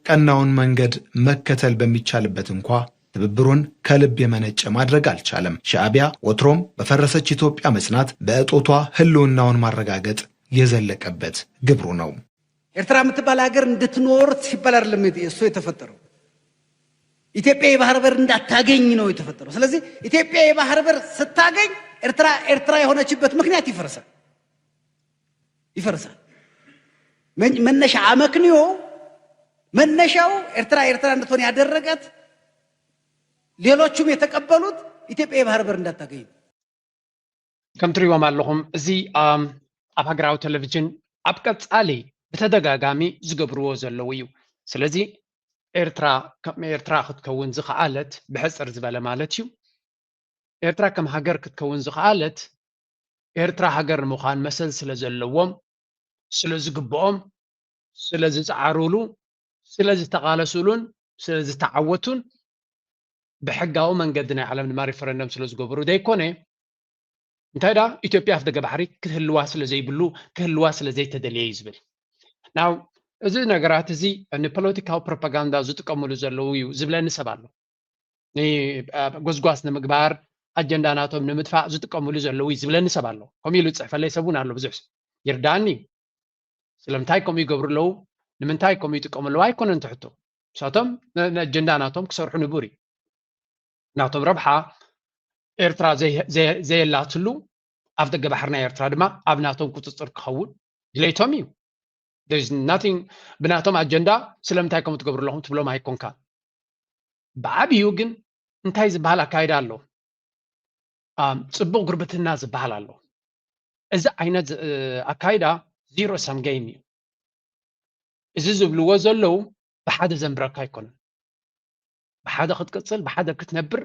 ቀናውን መንገድ መከተል በሚቻልበት እንኳ ትብብሩን ከልብ የመነጨ ማድረግ አልቻለም። ሻዕቢያ ወትሮም በፈረሰች ኢትዮጵያ መጽናት በእጦቷ ህልውናውን ማረጋገጥ የዘለቀበት ግብሩ ነው። ኤርትራ የምትባል ሀገር እንድትኖር ሲባል አይደለም እሱ የተፈጠረው። ኢትዮጵያ የባህር በር እንዳታገኝ ነው የተፈጠረው። ስለዚህ ኢትዮጵያ የባህር በር ስታገኝ ኤርትራ የሆነችበት ምክንያት ይፈርሳል። መነሻ አመክንዮ መነሻው ኤርትራ እንድትሆን ያደረጋት ሌሎቹም የተቀበሉት ኢትዮጵያ የባህር በር እንዳታገኝ። ከም ትሪኦም ኣለኹም እዚ ኣብ ሃገራዊ ቴሌቪዥን ኣብ ቀጻሊ ብተደጋጋሚ ዝገብርዎ ዘለዉ እዩ። ስለዚ ኤርትራ ክትከውን ዝኸኣለት ብሕፅር ዝበለ ማለት እዩ። ኤርትራ ከም ሃገር ክትከውን ዝኸኣለት ኤርትራ ሃገር ንምዃን መሰል ስለ ዘለዎም ስለ ዝግብኦም ስለ ዝፀዓርሉ ስለ ዝተቃለሱሉን ስለ ዝተዓወቱን ብሕጋዊ መንገዲ ናይ ዓለም ድማ ሪፈረንደም ስለ ዝገብሩ ደይኮነ እንታይ ዳ ኢትዮጵያ ኣፍ ደገ ባሕሪ ክህልዋ ስለ ዘይብሉ ክህልዋ ስለ ዘይተደልየ እዩ ዝብል ናው እዚ ነገራት እዚ ንፖለቲካዊ ፕሮፓጋንዳ ዝጥቀምሉ ዘለዉ እዩ ዝብለኒ ሰብ ኣሎ ጎዝጓዝ ንምግባር ኣጀንዳ ናቶም ንምድፋእ ዝጥቀምሉ ዘለዉ እዩ ዝብለኒ ሰብ ኣሎ ከምኡ ኢሉ ዝፅሕፈለይ ሰብ እውን ኣሎ ብዙሕ ይርዳእኒ ስለምንታይ ከምኡ ይገብሩ ኣለዉ ንምንታይ ከምኡ ይጥቀሙ ኣለዉ ኣይኮነን ትሕቶ ንሳቶም ንኣጀንዳ ናቶም ክሰርሑ ንቡር እዩ ናቶም ረብሓ ኤርትራ ዘየላትሉ ኣፍ ደገ ባሕሪ ናይ ኤርትራ ድማ ኣብ ናቶም ቁፅፅር ክኸውን ድሌቶም እዩ there's nothing ብናቶም ኣጀንዳ ስለምንታይ ከምኡ ትገብሩ ኣለኹም ትብሎም ኣይኮንካ ብዓብዩ ግን እንታይ ዝበሃል ኣካይዳ ኣሎ ፅቡቅ ጉርብትና ዝበሃል ኣሎ እዚ ዓይነት ኣካይዳ ዚሮ ሰም ጌም እዩ እዚ ዝብልዎ ዘለው ብሓደ ዘንብረካ ኣይኮነን ብሓደ ክትቅፅል ብሓደ ክትነብር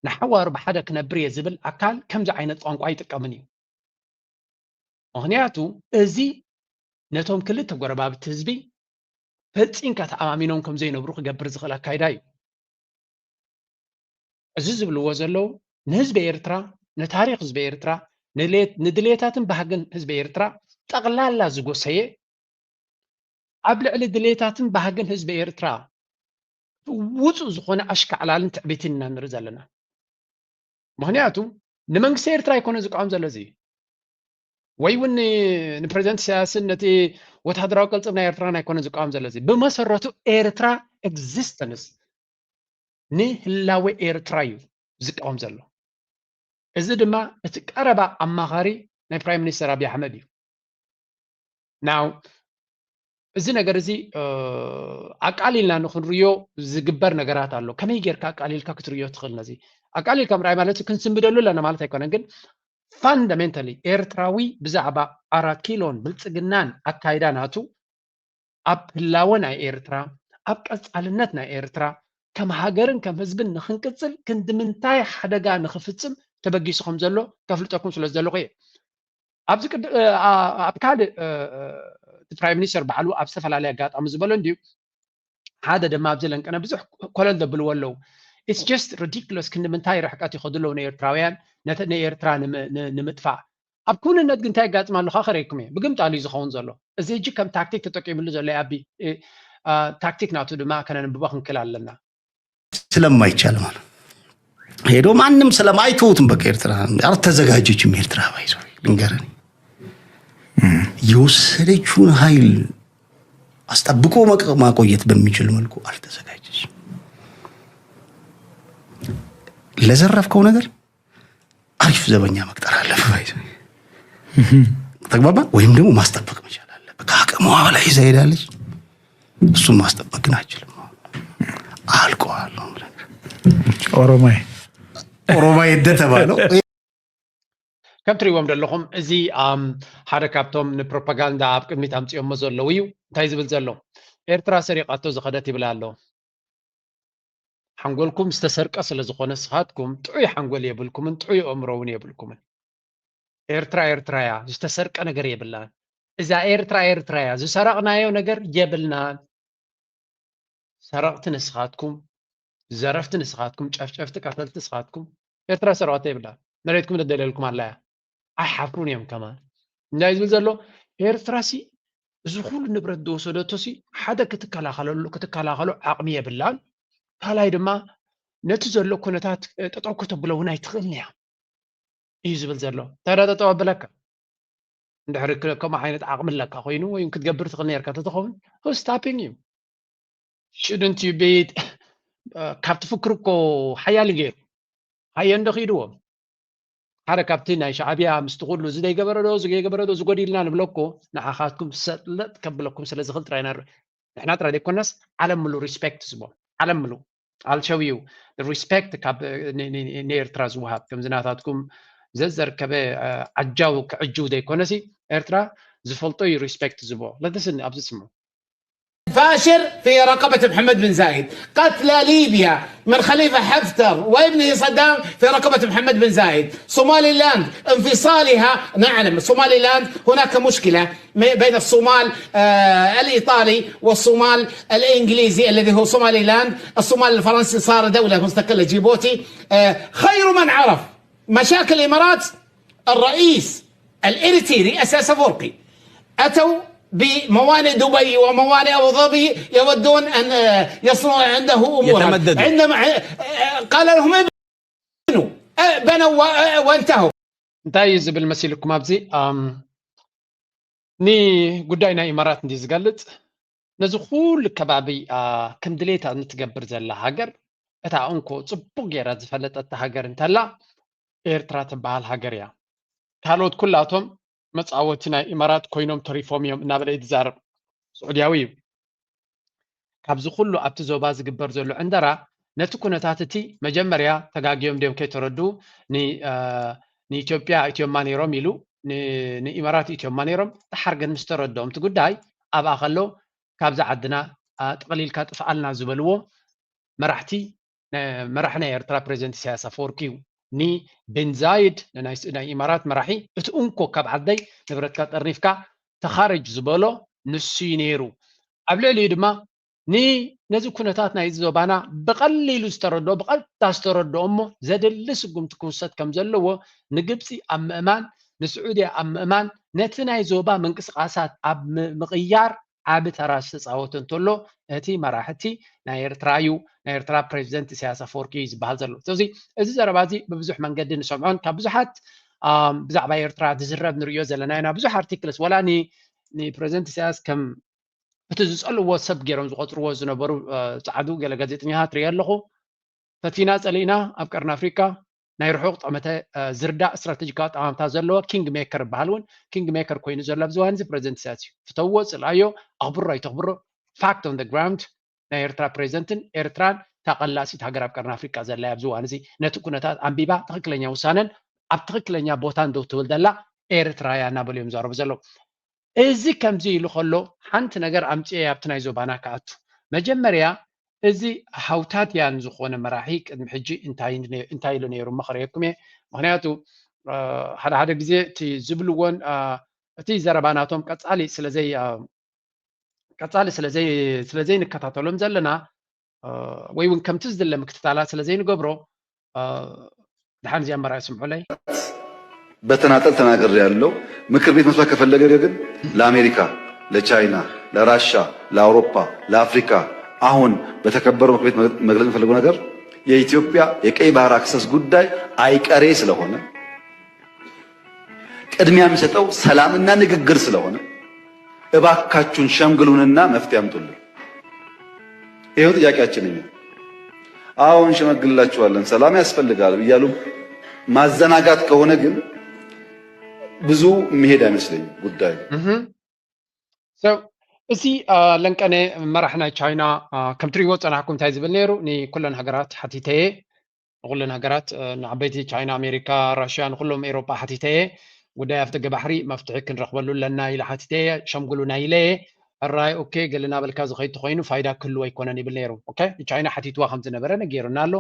ንሓዋሩ ብሓደ ክነብር እየ ዝብል ኣካል ከምዚ ዓይነት ቋንቋ ይጥቀምን እዩ ምክንያቱ እዚ ነቶም ክልተ ጎረባብቲ ህዝቢ ፈፂምካ ተኣማሚኖም ከም ዘይነብሩ ክገብር ዝኽእል ኣካይዳ እዩ እዚ ዝብልዎ ዘለው ንህዝቢ ኤርትራ ንታሪክ ህዝቢ ኤርትራ ንድሌታትን ባህግን ህዝቢ ኤርትራ ጠቕላላ ዝጎሰየ ኣብ ልዕሊ ድሌታትን ባህግን ህዝቢ ኤርትራ ውፁእ ዝኾነ ኣሽካዕላልን ትዕቢትን ኢና ንርኢ ዘለና ምክንያቱ ንመንግስቲ ኤርትራ ኣይኮነ ዝቃወም ዘሎ እዚ ወይ እውን ንፕሬዚደንት ኢሳያስን ነቲ ወታደራዊ ቅልፅም ናይ ኤርትራ ኣይኮነ ዝቃወም ዘሎ እዚ ብመሰረቱ ኤርትራ ኤግዚስተንስ ንህላዌ ኤርትራ እዩ ዝቃወም ዘሎ እዚ ድማ እቲ ቀረባ ኣማኻሪ ናይ ፕራይም ሚኒስተር ኣብይ ኣሕመድ እዩ ናው እዚ ነገር እዚ ኣቃሊልና ንክንርዮ ዝግበር ነገራት ኣሎ ከመይ ጌርካ ኣቃሊልካ ክትርዮ ትኽእል ነዚ ኣቃሊልካ ምርኣይ ማለት ክንስምብደሉ ኣለና ማለት ኣይኮነን ግን ፋንዳሜንታሊ ኤርትራዊ ብዛዕባ 4 ኪሎን ብልፅግናን ኣካይዳ ናቱ ኣብ ህላወ ናይ ኤርትራ ኣብ ቀፃልነት ናይ ኤርትራ ከም ሃገርን ከም ህዝብን ንክንቅፅል ክንድምንታይ ሓደጋ ንክፍፅም ተበጊሱ ከም ዘሎ ከፍልጠኩም ስለ ዘለኹ እየ ኣብዚ ኣብ ካልእ ፕራይም ሚኒስተር ባዕሉ ኣብ ዝተፈላለየ ኣጋጣሚ ዝበሎ እንድዩ ሓደ ድማ ኣብዚ ለንቀነ ብዙሕ ኮለል ዘብልዎ ኣለዉ ኢትስ ጀስት ሪዲክለስ ክንድምንታይ ርሕቀት ይኸዱ ኣለዉ ንኤርትራውያን ንኤርትራ ንምጥፋእ ኣብ ኩንነት ግን እንታይ ኣጋጥም ኣለካ ከረይኩም እየ ብግምጣሉ እዩ ዝኸውን ዘሎ እዚ እጂ ከም ታክቲክ ተጠቂሙሉ ዘሎ ኣቢ ታክቲክ ናቱ ድማ ከነንብቦ ክንክል ኣለና ስለማይቻል ማለት ሄዶ ማንም ስለማይተውትም በቃ ኤርትራ አልተዘጋጀችም ኤርትራ ባይዞ ልንገረን የወሰደችውን ኃይል አስጠብቆ ማቆየት በሚችል መልኩ አልተዘጋጀችም ለዘረፍከው ነገር አሪፍ ዘበኛ መቅጠር አለበት ባይዞ ተግባባ ወይም ደግሞ ማስጠበቅ መቻል አለበት ከአቅሟ በላይ ዘይዳለች እሱም ማስጠበቅ ግን አይችልም አልቆአል ኦሮማይ እንደተባለው ከም ትሪእዎም ዘለኹም እዚ ሓደ ካብቶም ንፕሮፓጋንዳ ኣብ ቅድሚት ኣምፂኦሞ ዘለዉ እዩ እንታይ ዝብል ዘሎ ኤርትራ ሰሪቃቶ ዝኸደት ይብላ ኣሎ ሓንጎልኩም ዝተሰርቀ ስለ ዝኾነ ስኻትኩም ጥዑይ ሓንጎል የብልኩምን ጥዑይ ኣእምሮ እውን የብልኩምን ኤርትራ እያ ዝተሰርቀ ነገር የብላን እዛ ኤርትራ እያ ዝሰረቕናዮ ነገር የብልናን ሰረቕቲ ንስኻትኩም ዘረፍቲ ንስኻትኩም ጨፍጨፍቲ ቀተልቲ ንስኻትኩም ኤርትራ ሰረቕቲ የብላን መሬትኩም ደደለልኩም ኣላ ኣይሓፍሩን እዮም ከማን እንታይ ዝብል ዘሎ ኤርትራ ሲ እዚ ኩሉ ንብረት ዝወሰደቶሲ ሓደ ክትከላኸሎ ዓቕሚ የብላን ካልኣይ ድማ ነቲ ዘሎ ኩነታት ጠጠው ከተብሎ እውን ኣይትኽእልን እያ እዩ ዝብል ዘሎ ታዲያ ጠጠው ኣበለካ እንድሕሪ ከምኡ ዓይነት ዓቕሚ ኣለካ ኮይኑ ወይ ክትገብር ትኽእል ነርካ ተትኸውን who's stopping you shouldn't you be ካብቲ ፍክር እኮ ሓያሊ ገይሩ ሃየ እንደኺድዎም ሓደ ካብቲ ናይ ሻዕብያ ምስቲ ኩሉ እዚ ዘይገበረዶ ዝጎዲልና ንብለኮ ንዓኻትኩም ሰጥለጥ ከብለኩም ስለ ዝኽእል ጥራይና ንሕና ጥራይ ዘይኮነስ ዓለም ሙሉ ሪስፔክት ዝቦ ዓለም ሙሉ I'll show you the respect ካብ ንኤርትራ ዝወሃብ ከምዚ ናታትኩም ዘዘርከበ ዓጃው ክዕጅው ዘይኮነሲ ኤርትራ ዝፈልጦ እዩ ሪስፔክት ዝቦ ለተስኒ ኣብዚ ስምዑ فاشر في رقبة محمد بن زايد قتل ليبيا من خليفة حفتر وابنه صدام في رقبة محمد بن زايد صومالي لاند انفصالها نعلم صومالي لاند هناك مشكلة بين الصومال الإيطالي والصومال الإنجليزي الذي هو صومالي لاند الصومال الفرنسي صار دولة مستقلة جيبوتي خير من عرف مشاكل الإمارات الرئيس الإريتري أساس أفورقي أتوا بموانئ دبي وموانئ أبو ظبي يودون أن يصنعوا عنده أمورا عندما قال لهم ابنوا بنوا وانتهوا እንታይ ዝብል መሲልኩም ኣብዚ ንጉዳይ ናይ ኢማራት እንዲ ዝገልጽ ነዚ ኩሉ ከባቢ ከም ድሌታ እንትገብር ዘላ ሃገር እታ እንኮ ጽቡቕ ጌራ ዝፈለጠት ሃገር እንተላ ኤርትራ ትበሃል ሃገር እያ ካልኦት ኩላቶም መጻወቲ ናይ ኢማራት ኮይኖም ተሪፎም እዮም እናበለ ይዛረብ ስዑድያዊ እዩ ካብዚ ኩሉ ኣብቲ ዞባ ዝግበር ዘሎ ዕንደራ ነቲ ኩነታት እቲ መጀመርያ ተጋጊዮም ድዮም ከይተረዱ ንኢትዮጵያ ኢትዮማ ነይሮም ኢሉ ንኢማራት ኢትዮማ ነይሮም ድሓር ግን ምስ ተረድኦም እቲ ጉዳይ ኣብኣ ከሎ ካብዚ ዓድና ጥቕሊልካ ጥፍኣልና ዝበልዎ መራሕቲ ናይ ኤርትራ ፕሬዚደንት ኢሳያስ ኣፈወርቂ እዩ بن زايد ናይ ኢማራት መራሒ እቲ እንኮ ካብ ዓደይ ንብረትካ ጠርኒፍካ ተኻርጅ ዝበሎ ንሱ ነይሩ ኣብ ልዕሊኡ ድማ ነዚ ኩነታት ናይ ዞባና ብቐሊሉ ዝተረድኦ ብቐጥታ ዝተረድኦ እሞ ዘድሊ ስጉምቲ ክውሰድ ከም ዘለዎ ንግብፂ ኣብ ምእማን ንስዑድያ ኣብ ምእማን ነቲ ናይ ዞባ ምንቅስቃሳት ኣብ ምቕያር ዓብ ተራ ዝተፃወተ እንተሎ እቲ መራሕቲ ናይ ኤርትራ እዩ ናይ ኤርትራ ፕሬዚደንት ኢሳያስ ኣፈወርቂ ዝበሃል ዘሎ ስለዚ እዚ ዘረባ እዚ ብብዙሕ መንገዲ ንሰምዖን ካብ ብዙሓት ብዛዕባ ኤርትራ ዝዝረብ ንሪኦ ዘለና ኢና ብዙሕ ኣርቲክልስ ወላ ንፕሬዚደንት ኢሳያስ ከም እቲ ዝፀልዎ ሰብ ገይሮም ዝቆፅርዎ ዝነበሩ ፃዕዱ ገለ ጋዜጠኛታት ርኢ ኣለኹ ፈቲና ፀሊእና ኣብ ቀርኒ ኣፍሪካ ናይ ርሑቕ ጠመተ ዝርዳእ ስትራቴጂካዊ ጠማምታ ዘለዎ ኪንግ ሜከር ይበሃል እውን ኪንግ ሜከር ኮይኑ ዘሎ ኣብዚ እዋን እዚ ፕሬዚደንት ኢሳያስ እዩ ፍተዎ ፅልኣዮ ኣኽብሮ ኣይተኽብሮ ፋክት ኦን ግራውንድ ናይ ኤርትራ ፕሬዚደንትን ኤርትራን ተቐላሲት ሃገር ኣብ ቀርኒ ኣፍሪካ ዘላ ኣብዚ እዋን እዚ ነቲ ኩነታት ኣንቢባ ትክክለኛ ውሳነን ኣብ ትክክለኛ ቦታ እንደው ትብል ዘላ ኤርትራ እያ እናበሉ እዮም ዝዛረቡ ዘለዉ እዚ ከምዚ ኢሉ ከሎ ሓንቲ ነገር ኣምፅየ ኣብቲ ናይ ዞባና ከኣቱ መጀመርያ እዚ ሃውታትያን ዝኾነ መራሒ ቅድሚ ሕጂ እንታይ ኢሉ ነይሩ መኽረየኩም እየ ምክንያቱ ሓደ ግዜ እቲ ዝብልዎን እቲ ዘረባናቶም ቀፃሊ ስለዘይ ንከታተሎም ዘለና ወይ እውን ከምቲ ዝድለ ምክትታላት ስለዘይ ንገብሮ ድሓን እዚኣ መራሒ ስምዑለይ በተናጠል ተናገር ያለው ምክር ቤት መስማት ከፈለገ ግን ለአሜሪካ፣ ለቻይና፣ ለራሻ፣ ለአውሮፓ፣ ለአፍሪካ አሁን በተከበረው ምክር ቤት መግለጽ የፈለገው ነገር የኢትዮጵያ የቀይ ባህር አክሰስ ጉዳይ አይቀሬ ስለሆነ ቅድሚያ የሚሰጠው ሰላምና ንግግር ስለሆነ እባካችሁን ሸምግሉንና መፍትሄ አምጡልን። ይሄው ጥያቄያችን ነው። አሁን ሸመግልላችኋለን ሰላም ያስፈልጋል ብያሉ ማዘናጋት ከሆነ ግን ብዙ መሄድ አይመስለኝም ጉዳዩ እዚ ለንቀነ መራሕና ቻይና ከም ትሪእዎ ፀናሕኩም እንታይ ዝብል ነይሩ ንኩለን ሃገራት ሓቲተየ ንኩለን ሃገራት ንዓበይቲ ቻይና፣ ኣሜሪካ፣ ራሽያ ንኩሎም ኤሮጳ ሓቲተየ ጉዳይ ኣብቲ ገባሕሪ መፍትሒ ክንረኽበሉ ኣለና ኢለ ሓቲተየ ሸምግሉና ኢለየ ኣራይ ኦኬ ገለና በልካ ዝኸይድ ኮይኑ ፋይዳ ክህልዎ ኣይኮነን ይብል ነይሩ ኦኬ ቻይና ሓቲትዋ ከም ዝነበረ ነጊሩና ኣሎ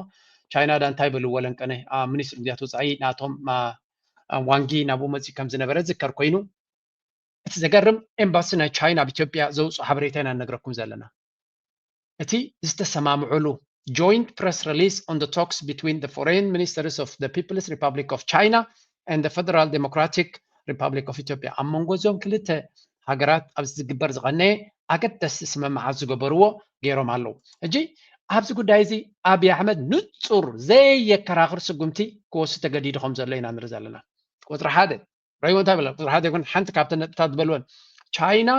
ቻይና ዳ እንታይ በልዎ ለንቀነ ሚኒስትር ግዝያት ወፃኢ ናቶም ዋንጊ ናብኡ መፂኡ ከም ዝነበረ ዝከር ኮይኑ እቲ ዘገርም ኤምባሲ ናይ ቻይና ኣብ ኢትዮጵያ ዘውፅኦ ሓበሬታ ኢና ነግረኩም ዘለና እቲ ዝተሰማምዑሉ joint press release on the talks between the foreign ministers of the People's Republic of China and the Federal Democratic Republic of Ethiopia ኣብ መንጎ እዞም ክልተ ሃገራት ኣብዚ ዝግበር ዝቐነየ ኣገዳሲ ስምምዓት ዝገበርዎ ገይሮም ኣለዉ ሕጂ ኣብዚ ጉዳይ እዚ ኣብይ ኣሕመድ ንፁር ዘየከራኽር ስጉምቲ ክወስድ ተገዲዱ ከም ዘሎ ኢና ንርኢ ዘለና ቁፅሪ ሓደ ረይዎ እንታይ ብላ ቁፅሪ ሓደ ይኩን ሓንቲ ካብተን ነጥብታት ዝበልወን China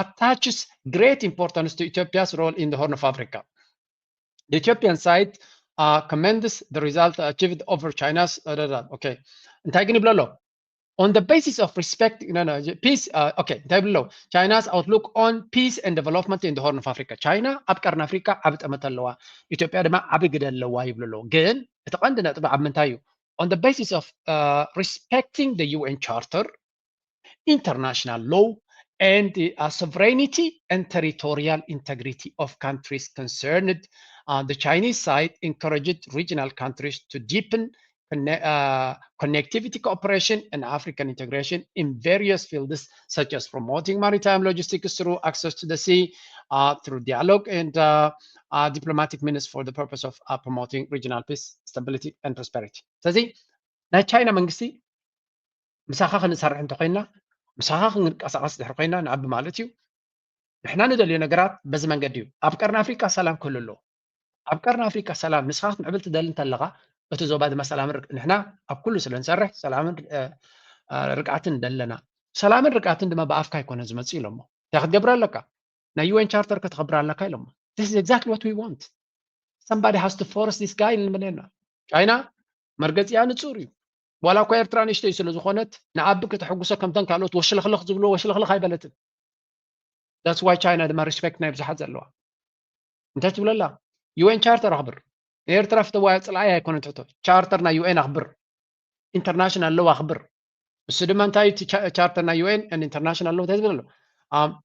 attaches great importance to Ethiopia's role in the Horn of Africa. The Ethiopian side commends the result achieved over China's okay. On the basis of respect, peace. Okay, China's outlook on peace and development in the Horn of Africa. China, Abkarn Africa, Abit Amataloa, Ethiopia, Abigedaloa, Gen, on the basis of respecting the UN Charter, international law, and the sovereignty and territorial integrity of countries concerned. The Chinese side encouraged regional countries to deepen connectivity cooperation and African integration in various fields, such as promoting maritime logistics through access to the sea, through dialogue and diplomatic means for the purpose of promoting regional peace, stability, and prosperity. So, the China መንግስቲ ምሳኻ ክንሰርሕ እንተኮይና ምሳኻ ክንቀሳቀስ ድሕር ኮይና ንዓቢ ማለት እዩ ንሕና ንደልዮ ነገራት በዚ መንገዲ እዩ ኣብ ቀርኒ ኣፍሪካ ሰላም ክህሉ ኣሎ ኣብ ቀርኒ ኣፍሪካ ሰላም ንስኻ ክትምዕብል ትደሊ እንተለኻ እቲ ዞባ ድማ ሰላም ንሕና ኣብ ኩሉ ስለ ንሰርሕ ሰላምን ርግኣትን ንደለና ሰላምን ርግኣትን ድማ ብኣፍካ ኣይኮነ ዝመፅእ ኢሎሞ እንታይ ክትገብር ኣለካ ናይ UN ቻርተር ከተኽብር ኣለካ ኢሎሞ This is exactly what we want. Somebody has to force this guy ንብለና ቻይና መርገፂያ ንፁር እዩ ዋላ እኳ ኤርትራ ንእሽተይ ስለ ዝኾነት ንዓቢ ክትሕጉሶ ከምተን ካልኦት ወሽልኽልኽ ዝብሎ ወሽልኽልኽ ኣይበለትን That's why China ድማ ሪስፔክት ናይ ብዙሓት ዘለዋ እንታይ ትብለላ UN ቻርተር ኣኽብር ኤርትራ ፍተዋያ ፅልኣይ ኣይኮነን ትሕቶ ቻርተር ናይ UN ኣኽብር ኢንተርናሽናል ሎው ኣኽብር እሱ ድማ እንታይ ቻርተር ናይ UN and international law እንታይ ዝብል ኣሎ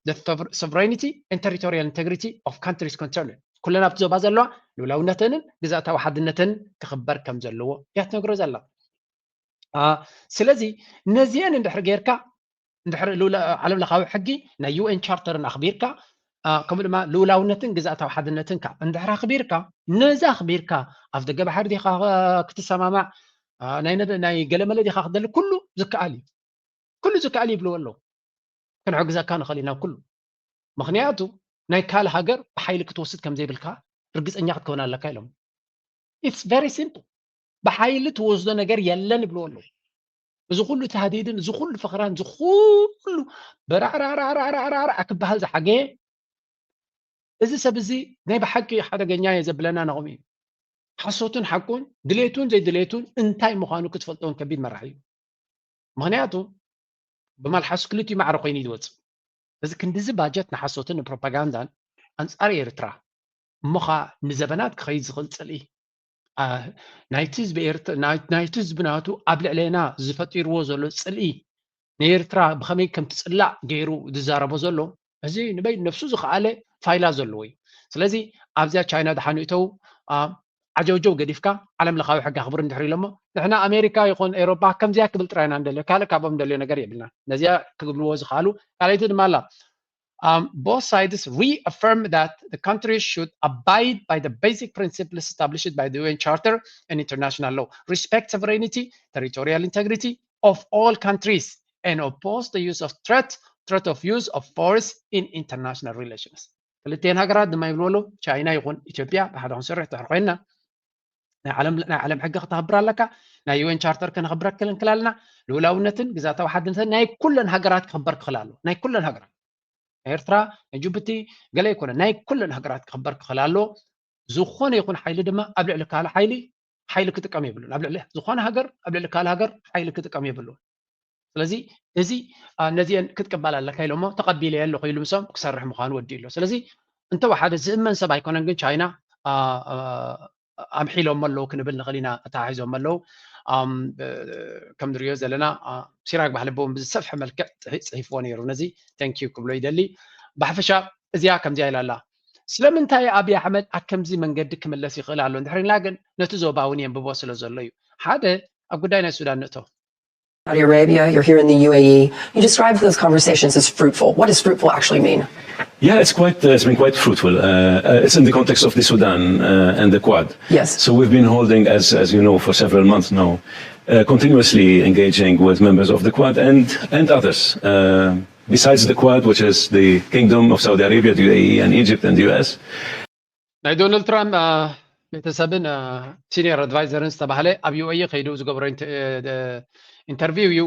the sovereignty and territorial integrity of countries concerned ኩለን ኣብቲ ዞባ ዘለዋ ልውላውነተንን ግዛእታዊ ሓድነትን ክኽበር ከም ዘለዎ እያ ትነግሮ ዘላ ስለዚ ነዚአን እንድሕር ጌርካ እንድሕር ዓለም ለኻዊ ሕጊ ናይ UN ቻርተርን ኣኽቢርካ ከምኡ ድማ ልውላውነትን ግዛእታዊ ሓድነትን ካ እንድሕር ኣኽቢርካ ነዛ ኣኽቢርካ ኣብ ደገ ባሕሪ ዲኻ ክትሰማማዕ ናይ ገለመለ ዲኻ ክደሊ ኩሉ ዝከኣል እዩ ይብልዎ ኣለዉ ክንሕግዘካ ንኽእል ኢና ኩሉ ምክንያቱ ናይ ካልእ ሃገር ብሓይሊ ክትወስድ ከም ዘይብልካ ርግፀኛ ክትከውን ኣለካ ኢሎም It's very simple ብሓይሊ ትወስዶ ነገር የለን ይብልዎ ኣለዉ እዚ ኩሉ ተሃዲድን እዚ ኩሉ ፍኽራን እዚ ኩሉ በራዕራዕራዕራዕራዕ ክበሃል ዝሓገየ እዚ ሰብ እዚ ናይ ብሓቂ ሓደገኛ እየ ዘብለና ነቕሚ እዩ ሓሶቱን ሓቁን ድሌቱን ዘይድሌቱን እንታይ ምዃኑ ክትፈልጦን ከቢድ መራሒ እዩ ምክንያቱ ብማልሓሱ ክልቲኡ ማዕረ ኮይኑ እዩ ዝወፅእ እዚ ክንዲዚ ባጀት ንሓሶትን ንፕሮፓጋንዳን ኣንጻር ኤርትራ እሞኻ ንዘበናት ክኸይድ ዝኽእል ፅልኢ ናይቲ ህዝቢ ናቱ ኣብ ልዕለና ዝፈጢርዎ ዘሎ ፅልኢ ንኤርትራ ብኸመይ ከም ትፅላዕ ገይሩ ዝዛረቦ ዘሎ እዚ ንበይ ነፍሱ ዝኸኣለ ፋይላ ዘለዎ እዩ ስለዚ ኣብዚያ ቻይና ድሓኒእተው ዓጀውጀው ገዲፍካ ዓለም ለኻዊ ሕጊ ኣኽብር እንድሕር ኢሎሞ ንሕና ኣሜሪካ ይኹን ኤሮፓ ከምዚያ ክብል ጥራይና ንደልዮ ካልእ ካብኦም ደልዮ ነገር የብልና ነዚያ ክግብልዎ ዝኽኣሉ ካልኣይቲ ድማ ኣላ both sides reaffirm that the countries should abide by the basic principles established by the UN Charter and international law, respect sovereignty, territorial integrity of all countries, and oppose the use of threat of use of force in international relations. ክልቲአን ሃገራት ድማ ይብልዎ ቻይና ይኹን ኢትዮጵያ ብሓደ ክንሰርሕ ድሕር ኮይንና ናይ ዓለም ሕጊ ክተኽብር ኣለካ ናይ UN ቻርተር ከነኽብር ክንክእል ኣለና ልውላውነትን ግዛእታዊ ሓድነትን ናይ ኩለን ሃገራት ክኽበር ክኽእል ኣሎ ናይ ኩለን ሃገራት ኤርትራ ጅቡቲ ገለ ይኮነ ናይ ኩለን ሃገራት ክኽበር ክኽእል ኣሎ ዝኾነ ይኹን ሓይሊ ድማ ኣብ ልዕሊ ካልእ ሓይሊ ክጥቀም የብሉን ኣብ ልዕሊ ዝኾነ ሃገር ኣብ ልዕሊ ካልእ ሃገር ሓይሊ ክጥቀም የብሉን ስለዚ እዚ ነዚአን ክትቅበል ኣለካ ኢሎሞ ተቐቢለ ኣሎ ኸይሉ ምሶም ክሰርሕ ምዃኑ ወዲኡ ኣሎ ስለዚ እንተወሓደ ዝእመን ሰብ ኣይኮነን ግን ቻይና ኣምሒሎም ኣለዉ ክንብል ንኽእል ኢና ተታሒዞም ኣለዉ ከም ንሪኦ ዘለና ሲራክ ባህልቦም ብዝሰፍሐ መልክዕ ፅሒፍዎ ነይሩ ነዚ ተንኪዩ ክብሎ ይደሊ ብሓፈሻ እዚኣ ከምዚያ ኢላ ኣላ ስለምንታይ ኣብይ ኣሕመድ ኣብ ከምዚ መንገዲ ክምለስ ይኽእል ኣሎ እንድሕርና ግን ነቲ ዞባ እውን የንብቦ ስለ ዘሎ እዩ ሓደ ኣብ ጉዳይ ናይ ሱዳን ንእቶ Saudi Arabia, you're here in the UAE. You described those conversations as fruitful. What does fruitful actually mean? Yeah, it's been quite fruitful. It's in the context of the Sudan and the Quad. Yes. So we've been holding, as you know, for several months now, continuously engaging with members of the Quad and others. Besides the Quad, which is the Kingdom of Saudi Arabia, the UAE, and Egypt and the US. ናይ ዶናልድ ትራምፕ ቤተሰብን ሲኒየር ኣድቫይዘርን ዝተባሃለ ኣብ ዩኤኢ ከይዱ ዝገብሮ ኢንተርቪው እዩ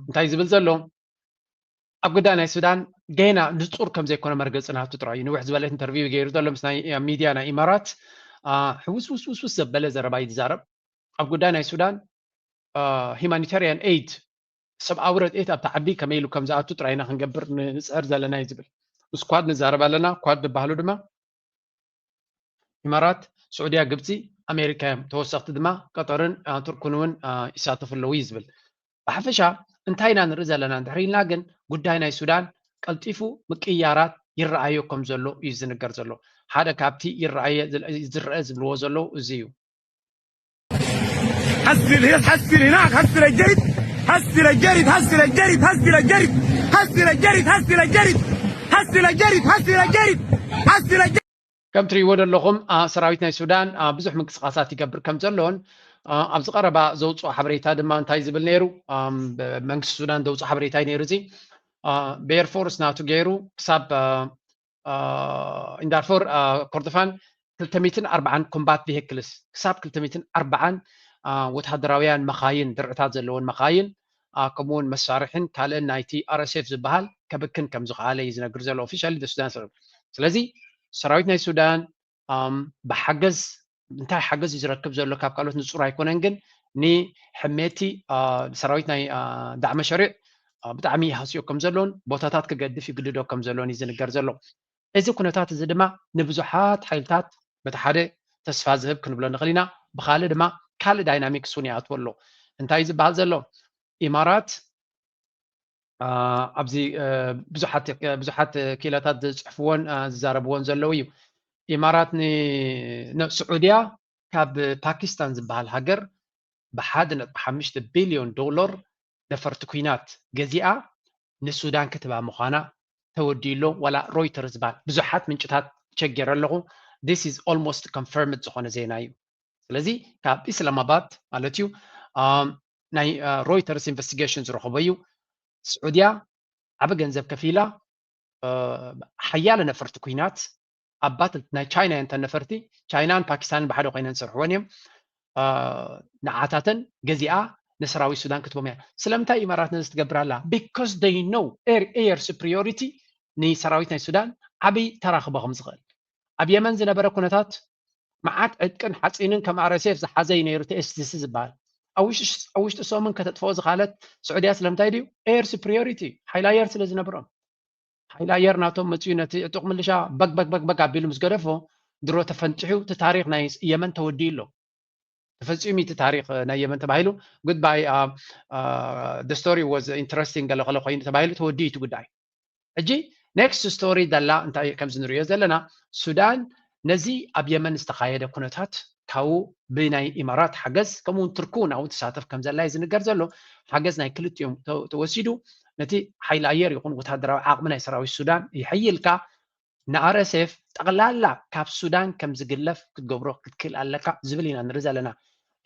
እንታይ ዝብል ዘሎ ኣብ ጉዳይ ናይ ሱዳን ገና ንጹር ከም ዘይኮነ መርገጽ ናቱ ጥራይ ንውሕ ዝበለ ኢንተርቪው ገይሩ ዘሎ ምስ ናይ ሚድያ ናይ ኢማራት ሕውስ ዘበለ ዘረባ ይዛረብ ኣብ ጉዳይ ናይ ሱዳን ሂማኒታርያን ኤድ ሰብኣዊ ረድኤት ኣብቲ ዓዲ ከመይ ኢሉ ከም ዝኣቱ ጥራይና ክንገብር ንፅዕር ዘለና እዩ ዝብል ምስ ኳድ ንዛረብ ኣለና ኳድ ዝበሃሉ ድማ ኢማራት سعودية قبتي أمريكا توسقت دما قطرن تركون ون يساتف اللوي زبل بحفشة انتهينا نرزا لنا دحرين لاجن قداينا السودان قلتيفو مكيارات يرعايو كم زلو يزنقر زلو هذا كابتي يرعاي يزرع زبلو زلو زيو حسل هنا حسل هناك حسل الجريد حسل الجريد حسل الجريد حسل الجريد حسل الجريد حسل الجريد حسل الجريد حسل الجريد حسل الجريد كم تري ود اللهم سراويتنا السودان بزح من قصاصات يقبر كم زلون أبز قربا زوج حبريتا دما انتاي زبل نيرو من السودان دوج حبريتا نيرزي بير فورس ناتو جيرو حساب ان دارفور كردفان 340 كومبات فيهيكلس حساب 340 وتحضراويان مخاين درعتات زلون مخاين كمون مسارحين كالن نايتي ارسف زبال كبكن كم زقاله يزنقر زلو اوفيشال السودان سلازي سراويتنا السودان بحجز انتهى حجز يركب زلو كاب قالوا نصور يكونن جن ني حميتي سراويتنا دعم مشاريع بتعمي هاسيو كم زلون بوتاتات كقد في قددو كم زلون يزنقر زلو اذا كنتات زدما نبزحات حيلتات بتحدي تسفا ذهب كنبلو نخلينا بخالد ما كال دايناميك سونيات ولو انتهى يزبال زلو امارات أبزي بزحت كيلاتات صحفون زاربون زلوي إمارات سعودية كاب باكستان زبال هاجر بحد $5 بليون نفرتكوينات جزيئة السودان كتبها مخانا توديلو ولا رويترز بال بزحت من جتات تشجر له this is almost confirmed زخانة زينايو لذي كاب إسلام آباد مالتيو ناي رويترز investigations رخبيو سعودية عبا جنزب كفيلة حيالة نفرت كوينات أبات ناي تشاينا أنت نفرتي تشاينا باكستان بحدو قينا نسرحوانيهم نعاتاتن جزيئة نسراوي السودان كتبهم يعني سلامتا إمارات نستقبر الله because they know air superiority ني سراويتنا السودان عبي تراخ بهم زغل أبي يمن زنبرا كونتات معات عدكن حاسينن كم عرسيف زحازي نيروتي استيس زبال أوش تسومن كتتفوز خالت سعودية سلامتا يديو air superiority حيلاير سلزنبرا حيلاير ناتهم متيونة تقوم لشا بق عبيلو مسقرفو درو تفنتحيو تتاريخ نايس يمن توديلو تفنتحيو تتاريخ ناي يمن تبايلو goodbye the story was interesting قالو خلو خوين تبايلو توديتو goodbye اجي next story دالا انت كم زنريو زلنا سودان نزي أب يمن استخايدة كونتات كاو بيناي إمارات حجز كمون تركون أو تساتف كم زلا يزنقر زلو حجز ناي كل يوم توسيدو نتي حيلاير يكون وتهدر عقمنا يسراوي السودان يحيلك نعرسف تغلالا كاب السودان كم زقلف كتقبرو كتكل لك زبلينا نرزا لنا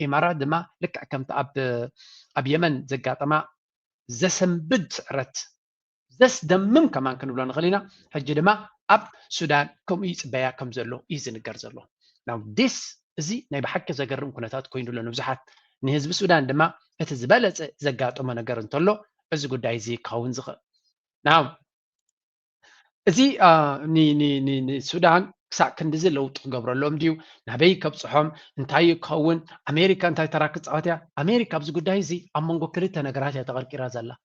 إمارات دما لك كم أب يمن زقات ما زسنبد سعرت زس دمم كمان كانوا بلون غلينا حج دما أب السودان كم يتبايا كم زلو يزنقر زلو now this زي ناي بحكي زقرم كونتات كوينو لنو بزحات نهزب السودان دما اتزبالت زقات وما نقر انتولو ازي قداي زي كاون زغل now زي ني السودان كسا كندزي لو تقبر لهم ديو نبي كبصحهم انتاي كون امريكا انتاي تراكز عواتيا امريكا بزي قداي زي امونغو كريتا نقرات يتغل كراز الله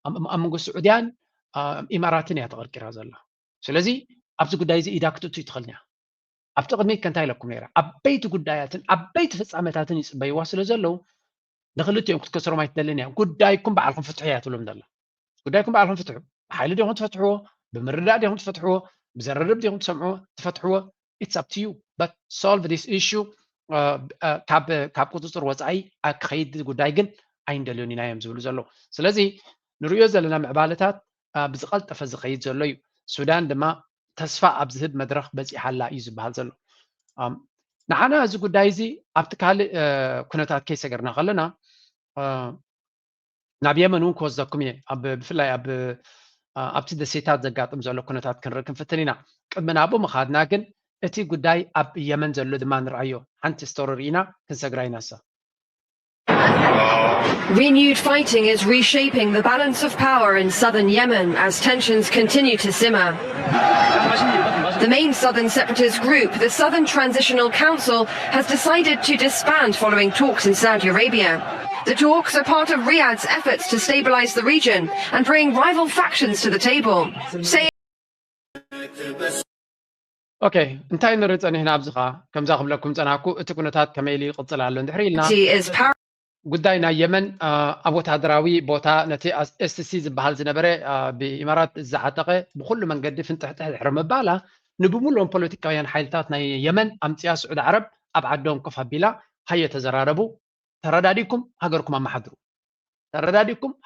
امونغو السعوديان اماراتين يتغل كراز الله سلازي ابزي قداي زي ايداكتو تيتخلنيا أفتقد ميت كنتاي لكم نيرا أبيت قداياتن أبيت فصامتاتن يصبي واصل زلو دخلت يوم كتكسروا ما يتدلني قدايكم بعلكم فتحيات ولا مدلل قدايكم بعلكم فتحوا حيل ديهم تفتحوه بمرداد ديهم تفتحوه بزررب ديهم تسمعوه تفتحوه it's up to you but solve this issue كاب قدسر وزعي أكيد قدايجن عين دلوني نايم زبلو زلو سلازي نريو زلنا معبالتات بزقل تفزقيد زلو السودان دما تسفى أبزهد مدرخ بزي حلا يزب هالزلو نحنا هذا قدايزي أبتكال كنتات كيس قرنا غلنا ናብ የመን እውን ክወስደኩም እየ ብፍላይ ኣብቲ ደሴታት ዘጋጥም ዘሎ ኩነታት ክንርኢ ክንፍትን ኢና ቅድሚ ናብኡ ምኻድና ግን እቲ ጉዳይ ኣብ የመን ዘሎ ድማ ንርአዮ ሓንቲ ስቶሪ ርኢና ክንሰግራ ኢና ሳ Renewed fighting is reshaping the balance of power in southern Yemen as tensions continue to simmer. The main southern separatist group, the Southern Transitional Council, has decided to disband following talks in Saudi Arabia. The talks are part of Riyadh's efforts to stabilize the region and bring rival factions to the table. Okay, እንታይ ንርኢ ፀኒሕና ኣብዚኻ ከምዛ ክብለኩም ፀናኩ እቲ ኩነታት ከመይ ኢሉ ይቕፅል ኣሎ እንድሕር ኢልና ጉዳይ ናይ የመን ኣብ ወታደራዊ ቦታ ነቲ ኤስቲሲ ዝበሃል ዝነበረ ብኢማራት ዝዓጠቐ ብኩሉ መንገዲ ፍንጥሕጥሕ ድሕሪ ምባላ ንብሙሉኦም ፖለቲካውያን ሓይልታት ናይ የመን ኣምፅያ ስዑድ ዓረብ ኣብ ዓዶም ኮፍ ኣቢላ ሃየ ተዘራረቡ ተረዳዲኩም